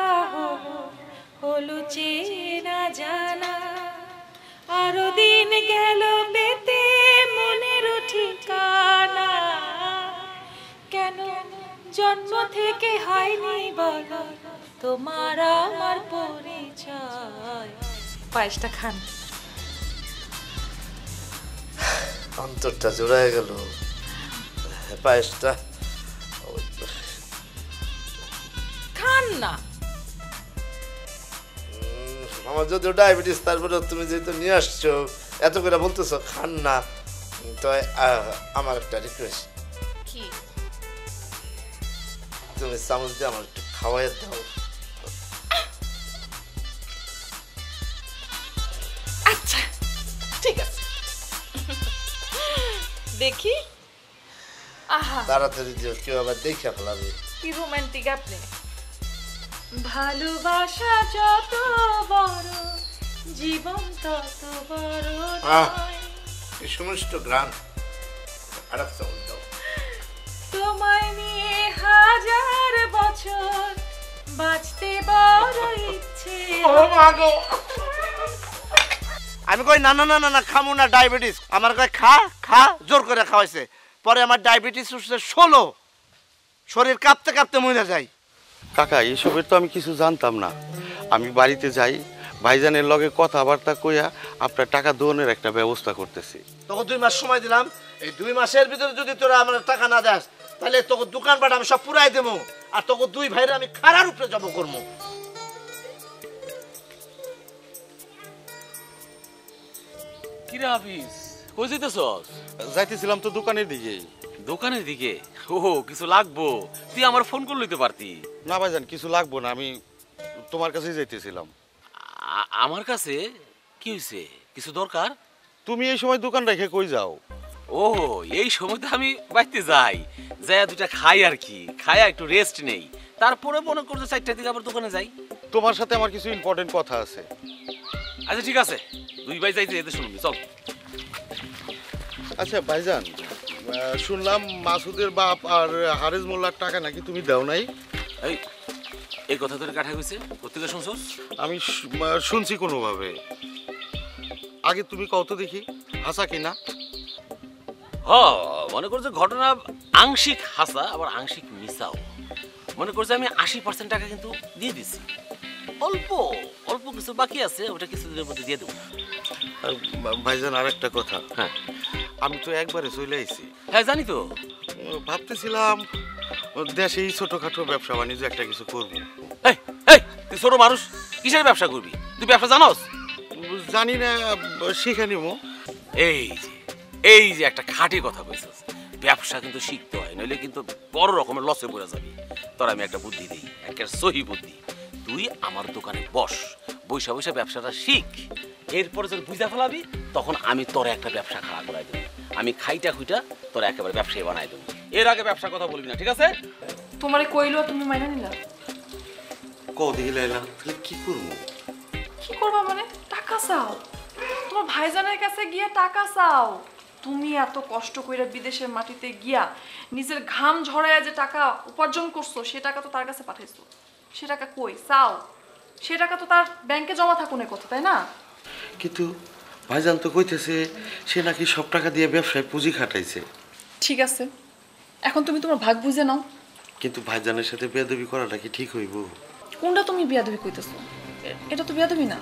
হলো চেনা জানা, আরো দিন গেল পেতে মনের ঠিকানা, কেন জন্ম থেকে হয়নি বলো তোমার আমার পরিচয়। পায়েসটা খান। অন্তরটা জোড়ায় গেল। পায়েসটা খান না। আমার যদিও ডায়াবেটিস, তারপরে তুমি যেহেতু নিয়ে আসছো, এত করে বলতেছো খান না, তো আমার একটা রিকোয়েস্ট, কি? তুমি চামচ দিয়ে আমার একটু খাওয়াই দাও। আচ্ছা ঠিক আছে, দেখি। আহা, তাড়াতাড়ি দিও, কেউ আবার দেখে ফেলাবে। কি রোমান্টিক আপনি। ভালোবাসা যত বড় জীবন তত বড় নয়, এই সমস্ত গ্রাম আর একটা দাও। তোমায় নিয়ে 1000 বছর বাঁচতে বড় ইচ্ছে। আমি কই না না না না খামু না, ডায়াবেটিস। আমার কয় খা খা, জোর করে খাওয়াইছে। পরে আমার ডায়াবেটিস উঠছে 16, শরীর কাঁপতে কাঁপতে মরে যায়। কাকা, এসবের তো আমি কিছু জানতাম না। আমি বাড়িতে যাই, ভাইজানের লগে কথাবার্তা কইয়া আপনার টাকা দোনের একটা ব্যবস্থা করতেছি। তোকে 2 মাস সময় দিলাম, এই 2 মাসের ভিতরে যদি তোরা আমার টাকা না দেস, তাহলে তোকে দোকানপাট আমি সব পুরাই দেবো, আর তোকে 2 ভাইরা আমি খারার উপরে জব করবো। কিরে হাফিজ, কই যাইতেছস? যাইতেছিলাম তো দোকানের দিকে। দোকানের দিকে? ও কিছু লাগবো, তুই আমার ফোন করে লইতে পারতি। না ভাইজান কিছু লাগবো না, আমি তোমার কাছেই যাইতেছিলাম। আমার কাছে কি হয়েছে? কিছু দরকার? তুমি এই সময় দোকান রেখে কই যাও? ও এই সময় তো আমি বাইতে যাই, যাই দুটা খাই আর কি, খাইয়া একটু রেস্ট নেই, তারপরে মনে করছে 4টার দিকে আবার দোকানে যাই। তোমার সাথে আমার কিছু ইম্পর্টেন্ট কথা আছে। আচ্ছা ঠিক আছে, দুই ভাই যাইতে যেতে শুনবি, চল। আচ্ছা ভাইজান, শুনলাম মাসুদের বাপ আর হারেজ মোল্লার টাকা নাকি তুমি দাও নাই? এই কথা তোর কাঠা হয়েছে, কোথেকে শুনছস? আমি শুনছি কোনোভাবে। আগে তুমি কত দেখি হাসা কিনা। মনে করছে ঘটনা আংশিক হাসা আবার আংশিক মিসাও। মনে করছে আমি 80% টাকা কিন্তু দিয়ে দিছি, অল্প অল্প কিছু বাকি আছে, ওটা কিছুদিনের মধ্যে দিয়ে দেবো। ভাইজান আর একটা কথা, হ্যাঁ আমি তো একবারে চলে আইছি। হ্যাঁ জানি তো, ভাবতেছিলাম দেশেই ছোটখাটো ব্যবসা বাণিজ্য একটা কিছু করবো। তুই ছোট মানুষ, কিসের ব্যবসা করবি? তুই ব্যবসা জানোস? জানি না, শিখে নিব। এই যে একটা খাঁটি কথা কইছস, ব্যবসা কিন্তু শিখতে হয়, নইলে কিন্তু বড় রকমের লসে পড়ে যাবি। তোর আমি একটা বুদ্ধি দিই, একটা সহি বুদ্ধি। তুই আমার দোকানে বস, বৈশা বৈশা ব্যবসাটা শিখ, এরপরে যদি বুঝা ফেলাবি তখন আমি তোর একটা ব্যবসা খাড়া করাই দেবো। আমি খাইটা খুইটা তোর একেবারে ব্যবসায়ী বানাই দেবো। এর আগে ব্যবসার কথা বলবি না, ঠিক আছে? তোমারে কইলো তুমি মাইনা নিলা? কদিকে লাইলাম, তাহলে কি করবো? কি করবা মানে? টাকা চাও, তোমার ভাইজানের কাছে গিয়ে টাকা চাও। তুমি এত কষ্ট কইরা বিদেশের মাটিতে গিয়া নিজের ঘাম ঝরাইয়া যে টাকা উপার্জন করছো, সে টাকা তো তার কাছে পাঠাইছো। সে টাকা কই চাও? সে টাকা তো তার ব্যাংকে জমা থাকুনের কথা, তাই না? কিন্তু ভাইজান তো কইতেছে সে নাকি সব টাকা দিয়ে ব্যবসায় পুঁজি খাটাইছে। ঠিক আছে, এখন তুমি তোমার ভাগ বুঝে নাও। কিন্তু ভাইজানের সাথে বেয়াদবি করাটা কি ঠিক হইব? কোনটা তুমি বিয়াদবি কইতেছো? এটা তো বিয়াদবি না।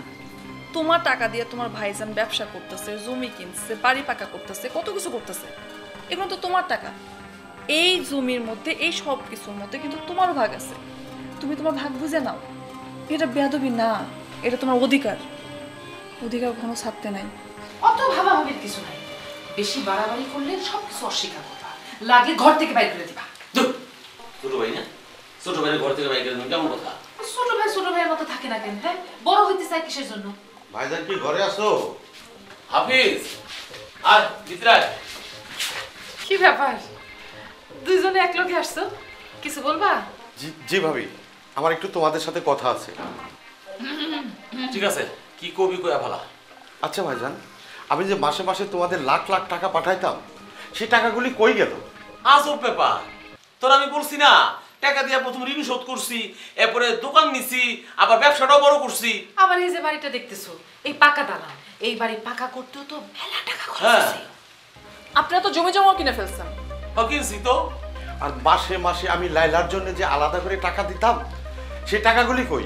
তোমার টাকা দিয়ে তোমার ভাইজান ব্যবসা করতেছে, জমি কিনছে, বাড়ি পাকা করতেছে, কত কিছু করতেছে, এগুলো তো তোমার টাকা। এই জমির মধ্যে, এই সব কিছুর মধ্যে কিন্তু তোমারও ভাগ আছে। তুমি তোমার ভাগ বুঝে নাও। এটা বেয়াদবি না, এটা তোমার অধিকার। অধিকার কখনো ছাড়তে নাই। অত ভাবাভাবির কিছু নাই, বেশি বাড়াবাড়ি করলে সবকিছু অস্বীকার করবা, লাগে ঘর থেকে বাইর করে দিবা। ছোট ভাই না, ছোট ভাইয়ের ঘর থেকে বাইর করে দেবেন, কেমন কথা? ছোট ভাইয়ের মতো থাকে না কেন? হ্যাঁ, বড় হইতে চাই কিসের জন্য? ভাইজান কি ঘরে আছো? হাফিজ আর ভিতরায়। কি ব্যাপার, দুইজনে এক লোকে আসছো, কিছু বলবা? জি ভাবি, আমার একটু তোমাদের সাথে কথা আছে। ঠিক আছে, কি কবি কয়া ভালা? আচ্ছা ভাইজান, আমি যে মাসে মাসে তোমাদের লাখ লাখ টাকা পাঠাইতাম, সেই টাকাগুলি কই গেল? আজব ব্যাপার, তোর আমি বলছি না, টাকা দিয়া প্রথম ঋণ শোধ করছি, এরপরে দোকান নিছি, আবার ব্যবসাটাও বড় করছি। আবার এই যে বাড়িটা দেখতেছো, এই পাকা দালান, এই বাড়ি পাকা করতেও তো মেলা টাকা খরচ হচ্ছে। আপনারা তো জমি জমা কিনে ফেলছেন। কিনছি তো। আর মাসে মাসে আমি লাইলার জন্য যে আলাদা করে টাকা দিতাম, সেই টাকাগুলি কই?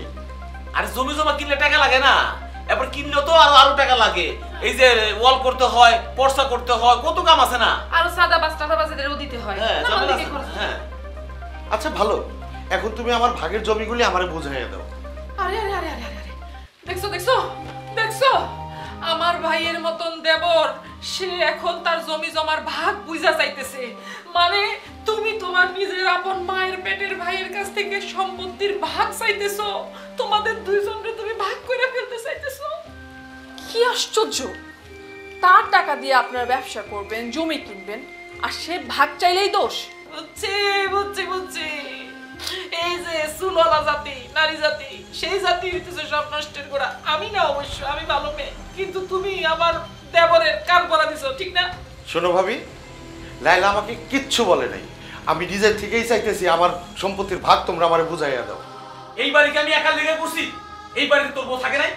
আরে জমি জমা কিনলে টাকা লাগে না, এবার কিনলেও তো আরো টাকা লাগে। এই যে ওয়াল করতে হয়, পর্সা করতে হয়, কত কাম আছে না? আরো টাদাবাজেদেরও দিতে হয়। হ্যাঁ। আচ্ছা ভালো, এখন তুমি আমার ভাগের জমিগুলি আমারে বুঝাইয়া দাও। আরে আরে আরে আরে আরে, দেখছো দেখছো দেখছো, আমার ভাইয়ের মতন দেবর, সে এখন তার জমি জমার ভাগ বুঝা চাইতেছে। মানে তুমি তোমার নিজের আপন মায়ের পেটের ভাইয়ের কাছ থেকে সম্পত্তির ভাগ চাইতেছো, তোমাদের দুইজনকে তুমি ভাগ করে ফেলতে চাইতেছো। কি আশ্চর্য! তার টাকা দিয়ে আপনারা ব্যবসা করবেন, জমি কিনবেন, আর সে ভাগ চাইলেই দোষ? বুঝছি বুঝছি বুঝছি, এই যে সুললা জাতি, নারী জাতি, সেই জাতি হইতেছে সব নষ্টের গোড়া। আমি না, অবশ্য আমি ভালো মেয়ে, কিন্তু তুমি আমার দেবরের কান পরা দিছো, ঠিক না? শোনো ভাবি, লাইলা আমাকে কিচ্ছু বলে নাই, আমি নিজের থেকেই চাইতেছি আমার সম্পত্তির ভাগ তোমরা আমারে বুঝাইয়া দাও। এই বাড়িকে আমি একা লেগে করছি, এই বাড়িতে তোর বউ থাকে নাই,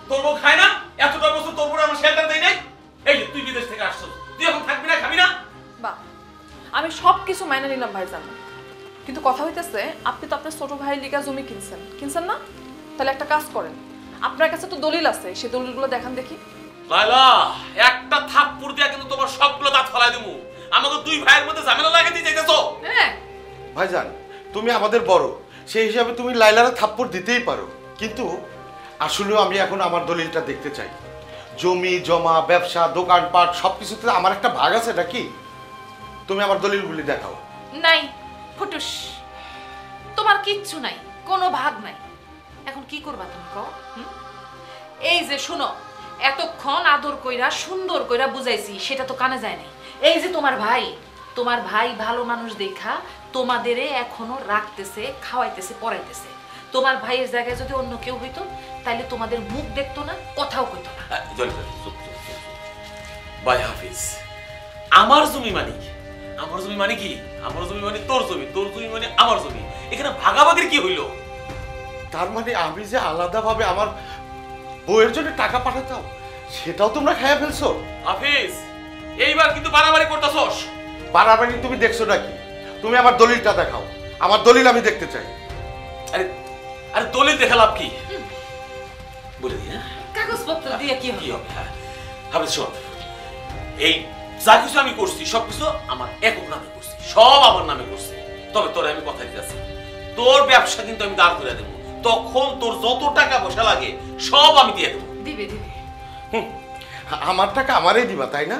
তোর বউ খায় না, এতটা বছর তোর বউ আমার শেল্টার দেয় নাই। এই যে তুই বিদেশ থেকে আসছিস, তুই এখন থাকবি না, খাবি না? বাহ, আমি সব কিছু মাইনে নিলাম ভাইজান, কিন্তু কথা হইতেছে আপনি তো আপনার ছোট ভাইয়ের লিগা জমি কিনছেন না? তাহলে একটা কাজ করেন, আপনার কাছে তো দলিল আছে, সেই দলিলগুলো দেখান দেখি। লাইলা, একটা থাপ্পড় দিয়া কিন্তু তোমার সবগুলো দাঁত ফলাই দেবো। আমাকে দুই ভাইয়ের মধ্যে ঝামেলা লাগাতে চাইতেছো? হ্যাঁ ভাইজান, তুমি আমাদের বড়, সেই হিসাবে তুমি লাইলারে থাপ্পড় দিতেই পারো, কিন্তু আসলেও আমি এখন আমার দলিলটা দেখতে চাই। জমি জমা, ব্যবসা, দোকানপাট সবকিছুতে আমার একটা ভাগ আছে নাকি? তুমি আমার দলিলগুলি দেখাও। নাই ফুটুস, তোমার কিচ্ছু নাই, কোনো ভাগ নাই। এখন কি করবা তুমি কও? এই যে শুনো, এতক্ষণ আদর কইরা সুন্দর কইরা বুঝাইছি, সেটা তো কানে যায় নাই। এই যে তোমার ভাই ভালো মানুষ দেখা তোমাদেরে এখনো রাখতেছে, খাওয়াইতেছে, পড়াইতেছে। তোমার ভাইয়ের জায়গায় যদি অন্য কেউ হইতো তাহলে তোমাদের মুখ দেখতো না, কথাও কইতো না। ভাই হাফিজ, আমার জমি মানে কি? আমার জমি মানে কি? আমার জমি মানে তোর জমি, তোর জমি মানে আমার জমি। এখানে ভাগাভাগির কি হইলো? তার মানে আমি যে আলাদাভাবে আমার বউয়ের জন্য টাকা পাঠাতাম সেটাও তোমরা খেয়ে ফেলছো? হাফিজ, এইবার কিন্তু বাড়াবাড়ি করতেছস। বাড়াবাড়ি তুমি দেখছো নাকি? তুমি আমার দলিলটা দেখাও, আমার দলিল আমি দেখতে চাই। আরে আরে দলিল দেখা লাভ কি? বলে দি। কাগজপত্র দিয়ে কি হবে? হাফিজ শোন, এই যা কিছু আমি করছি সবকিছু আমার একক নামে করছি, সব আমার নামে করছি। তবে তোর আমি কথা দিতেছি, তোর ব্যবসা কিন্তু আমি দাঁড় করে দেবো। তখন তোর যত টাকা পয়সা লাগে সব আমি দিয়ে দেবো। দিবে। আমার টাকা আমারই দিবা, তাই না?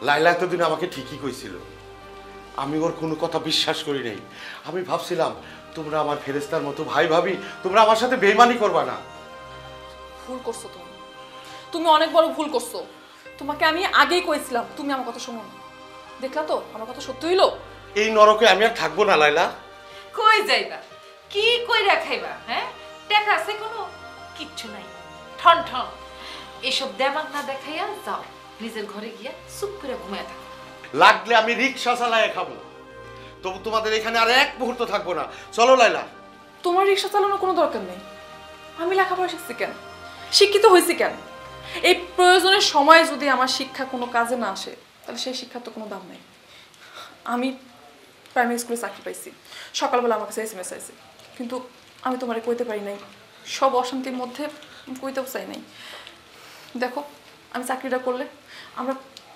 লাইলা এতদিন আমাকে ঠিকই কইছিল, আমি ওর কোনো কথা বিশ্বাস করি নাই। আমি ভাবছিলাম তোমরা আমার ফেরেস্তার মতো ভাই ভাবি, তোমরা আমার সাথে বেইমানি করবা না। ভুল করছো তুমি অনেক বড় ভুল করছো। তোমাকে আমি আগেই কইছিলাম, তুমি আমার কথা শোনো না। দেখলা তো আমার কথা সত্যি হইলো। এই নরকে আমি আর থাকবো না লাইলা। কই যাইবা? কি কইরা খাইবা? হ্যাঁ, টাকা আছে কোনো? কিচ্ছু নাই, ঠন ঠন। এসব দেমাগ না দেখাইয়া যাও, নিজের ঘরে গিয়া চুপ করে ঘুমায় থাকো। লাগলে আমি রিক্সা চালায় খাবো, তবু তোমাদের এখানে আর এক মুহূর্ত থাকবো না। চলো লাইলা। তোমার রিক্সা চালানোর কোনো দরকার নেই। আমি লেখাপড়া শিখছি কেন, শিক্ষিত হয়েছি কেন? এই প্রয়োজনের সময় যদি আমার শিক্ষা কোনো কাজে না আসে তাহলে সেই শিক্ষার তো কোনো দাম নেই। আমি প্রাইমারি স্কুলে চাকরি পাইছি, সকালবেলা আমার কাছে SMS আইছে, কিন্তু আমি তোমারে কইতে পারি নাই। সব অশান্তির মধ্যে কইতেও চাই নাই। দেখো, আমি চাকরিটা করলে আমরা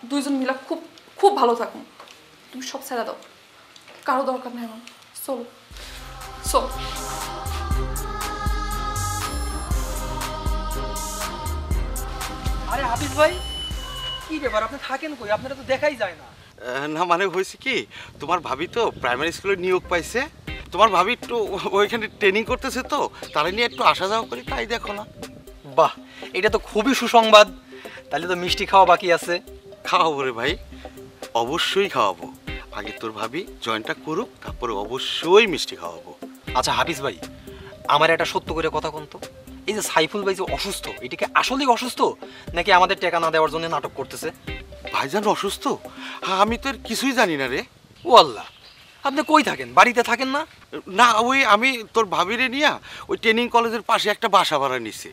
দুইজন মিলা খুব খুব ভালো থাকুন। তুমি সব ছেড়ে দাও, কারো দরকার নেই আমার। চলো চলো। আরে হাফিজ ভাই, কি ব্যাপার, আপনি থাকেন কই? আপনারা তো দেখাই যায় না। না মানে হয়েছে কি, তোমার ভাবি তো প্রাইমারি স্কুলে নিয়োগ পাইছে, তোমার ভাবি একটু ওইখানে ট্রেনিং করতেছে, তো তারা নিয়ে একটু আসা যাওয়া করি, তাই দেখো না। বাহ, এটা তো খুবই সুসংবাদ। তাহলে তো মিষ্টি খাওয়া বাকি আছে। খাওয়াবো রে ভাই, অবশ্যই খাওয়াবো। আগে তোর ভাবি জয়েনটা করুক, তারপরে অবশ্যই মিষ্টি খাওয়াবো। আচ্ছা হাফিজ ভাই, আমার একটা সত্য করে কথা কোন তো, এই যে সাইফুল ভাই যে অসুস্থ, এটাকে আসলেই অসুস্থ নাকি আমাদের টাকা না দেওয়ার জন্য নাটক করতেছে? ভাইজান অসুস্থ? আমি তো এর কিছুই জানি না রে। ও আল্লাহ, আপনি কই থাকেন? বাড়িতে থাকেন না? না, ওই আমি তোর ভাবিরে নিয়ে ওই ট্রেনিং কলেজের পাশে একটা বাসা ভাড়া নিছি,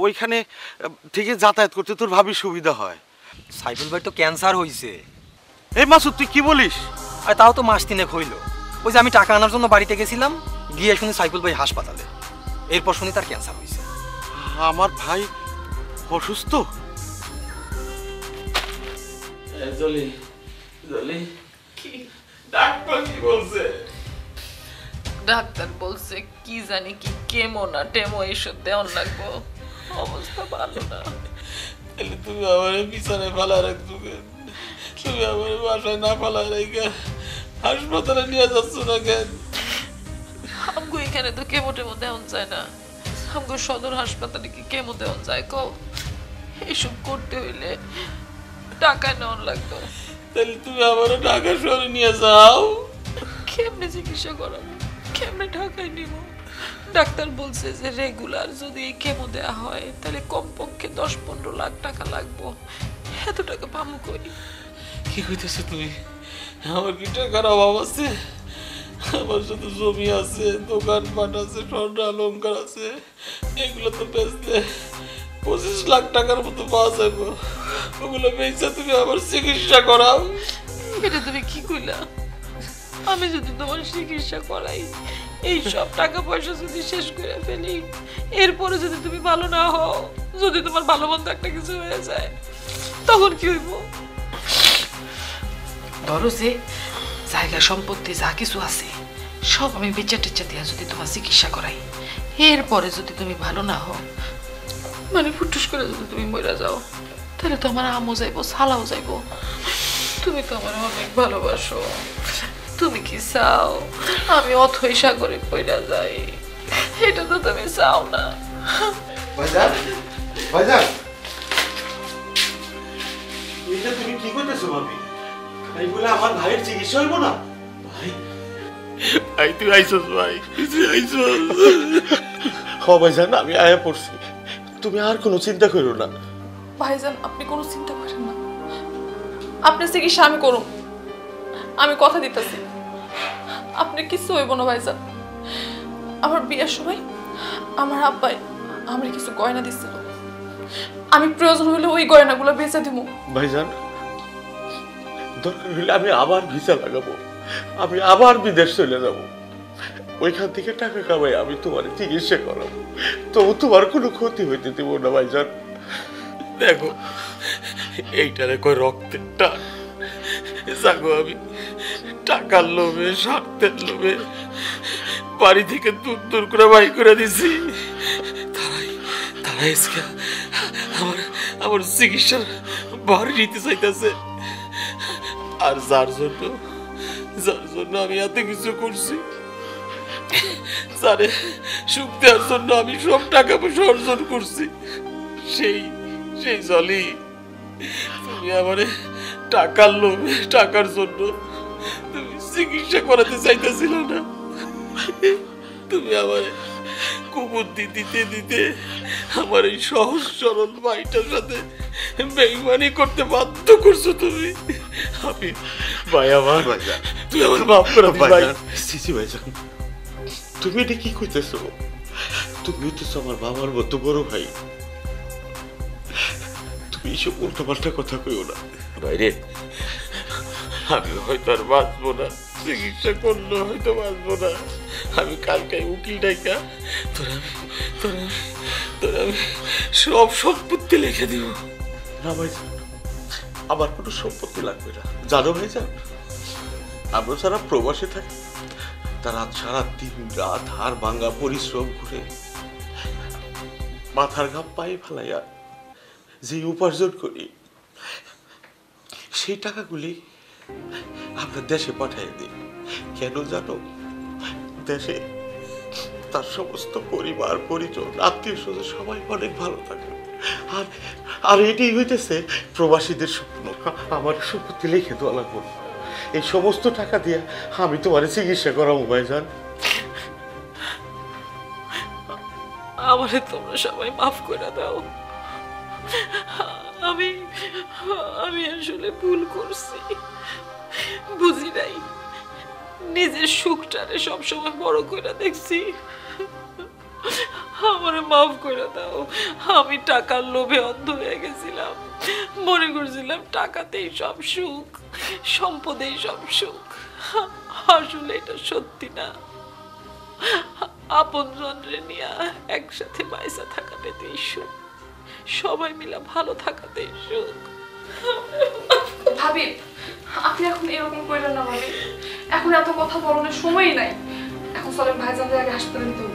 ওইখানে থেকে যাতায়াত করতে তোর ভাবির সুবিধা হয়। সাইফুল ভাই তো ক্যান্সার হয়েছে। এই মাসুদ, তুই কি বলিস? আর তাও তো মাস তিনেক হইল। ওই যে আমি টাকা আনার জন্য বাড়িতে গেছিলাম, গিয়ে শুনি সাইফুল ভাই হাসপাতালে, এরপর শুনি তার ক্যান্সার হয়েছে। আমার ভাই অসুস্থ? জলি জলি, কি ডাক্তার কি বলছে? ডাক্তার বলছে কি জানি কি কেমো না টেমো এইসব দেওয়ার লাগবো, অবস্থা ভালো না। তাহলে তুমি আমার পিছনে ফালা রাখছো কেন? তুমি আমার বাসায় না ফালা রেখে হাসপাতালে নিয়ে যাচ্ছ না কেন? আমগো এখানে তো কেমো টেমো দেওয়া যায় না, আমগো সদর হাসপাতালে কি কেমো দেওয়া যায় কও? এসব করতে হইলে টাকা নেওয়ার লাগতো। তাহলে তুমি আমার ঢাকা শহরে নিয়ে যাও। কেমনে চিকিৎসা করাবো, কেমনে ঢাকায় নিব? ডাক্তার বলছে যে রেগুলার যদি এই কেমো দেওয়া হয় তাহলে কমপক্ষে 10-15 লাখ টাকা লাগবো। এত টাকা পাবো কই? কি কইতেছো তুমি? আমার কি টাকার অভাব আছে? আমার সাথে জমি আছে, দোকানপাট আছে, স্বর্ণ অলংকার আছে, এগুলো তো বেচলে 25 লাখ টাকার মতো পাওয়া যাবে। ওগুলো বেচে তুমি আমার চিকিৎসা করাও। এটা তুমি কি কইলা? আমি যদি তোমার চিকিৎসা করাই, এই সব টাকা পয়সা যদি শেষ করে ফেলি, এরপরে যদি তুমি ভালো না হও, যদি তোমার ভালো মন্দ একটা কিছু হয়ে যায়, তখন কি হইব? ধরো যে জায়গা সম্পত্তি যা কিছু আছে সব আমি বেচা টেচা দিয়া যদি তোমার চিকিৎসা করাই, এরপরে যদি তুমি ভালো না হও, মানে ফুটুস করে যদি তুমি মরে যাও, তাহলে তো আমার আমও যাইবো, সালাও যাইবো। তুমি তো আমার অনেক ভালোবাসো, তুমি কি চাও আমি অথই সাগরে পড়া যাই? এটা তো তুমি চাও না। ভাইজান, ভাইজান, এটা তুমি কি করতেছো ভাবি? এই বলে আমার ভাইয়ের চিকিৎসা হইব না? ভাই, ভাই তুই আইসস ভাই, তুই আইসস। হ ভাইজান, আমি আয়া পড়ছি, তুমি আর কোনো চিন্তা করো না। ভাইজান আপনি কোনো চিন্তা করেন না, আপনি চিকিৎসা আমি করুন, আমি কথা দিতেছি আপনি কিছু হইব না ভাইজান। আমার বিয়ের সময় আমার আব্বাই আমার কিছু গয়না দিচ্ছিল, আমি প্রয়োজন হলে ওই গয়নাগুলো বেচে দিব। ভাইজান, দরকার হলে আমি আবার ভিসা লাগাবো, আমি আবার বিদেশ চলে যাব, ওইখান থেকে টাকা কামাই আমি তোমার চিকিৎসা করাবো, তবু তোমার কোনো ক্ষতি হইতে দেব না ভাইজান। দেখো এইটারে কই রক্তের টান, জাগো আমি টাকার লোভে স্বার্থের লোভে বাড়ি থেকে দূর দূর করে বাই করে দিছি। তারাই আমার চিকিৎসার ভার নিতে চাইতেছে। আর যার জন্য আমি এত কিছু করছি, যারে সুখ দেওয়ার জন্য আমি সব টাকা পয়সা অর্জন করছি, সেই জলই তুমি আমার টাকার লোভে টাকার জন্য তুমি চিকিৎসা করাতে চাইতেছিল না। তুমি আমার কুবুদ্ধি দিতে দিতে আমার এই সহজ সরল ভাইটার সাথে বেইমানি করতে বাধ্য করছো তুমি। আমি ভাই আমার, তুই আমার মাফ করে দিস ভাই। সিসি ভাইজান, তুমি এটা কি কইতেছো? তুমি হইতেছো আমার বাবার মতো বড় ভাই, তুমি এইসব উল্টাপাল্টা কথা কইও না। বাইরে আমি হয়তো আর বাঁচবো না, চিকিৎসা করলে হয়তো বাঁচবো না। আমি কালকে উকিল ডাইকা তোরা আমি সব সম্পত্তি লিখে দিব। না ভাইজান, আমার কোনো সম্পত্তি লাগবে না। জানো ভাইজান, আমরা যারা প্রবাসে থাকি তারা সারা দিন রাত হাড় ভাঙা পরিশ্রম করে মাথার ঘাম পায়ে ফেলাইয়া যে উপার্জন করি, সেই টাকাগুলি আমরা দেশে পাঠিয়ে দিই। কেন জানো? দেশে তার সমস্ত পরিবার পরিজন আত্মীয় স্বজন সবাই অনেক ভালো থাকে। আর এটাই হইতেছে প্রবাসীদের স্বপ্ন। আমার সম্পত্তি লিখে দেওয়া লাগবে, এই সমস্ত টাকা দিয়ে আমি তোমার চিকিৎসা করাবো ভাইজান। আমারে তোমরা সবাই মাফ করে দাও, আমি আসলে ভুল করছি, বুঝি নাই, নিজের সুখটারে সবসময় বড় করে দেখছি। আমারে মাফ করে দাও, আমি টাকার লোভে অন্ধ হয়ে গেছিলাম, মনে করছিলাম টাকাতেই সব সুখ, সম্পদেই সব সুখ। আসলে এটা সত্যি না, আপন জনরে নিয়ে একসাথে বাইসা থাকাতেই সুখ, সবাই মিলে ভালো থাকাতেই সুখ। ভাবি আপনি এখন এরকম করেন না ভাবি, এখন এত কথা বলার সময়ই নাই, এখন চলেন ভাইজানদের আগে হাসপাতালে নিতে হবে।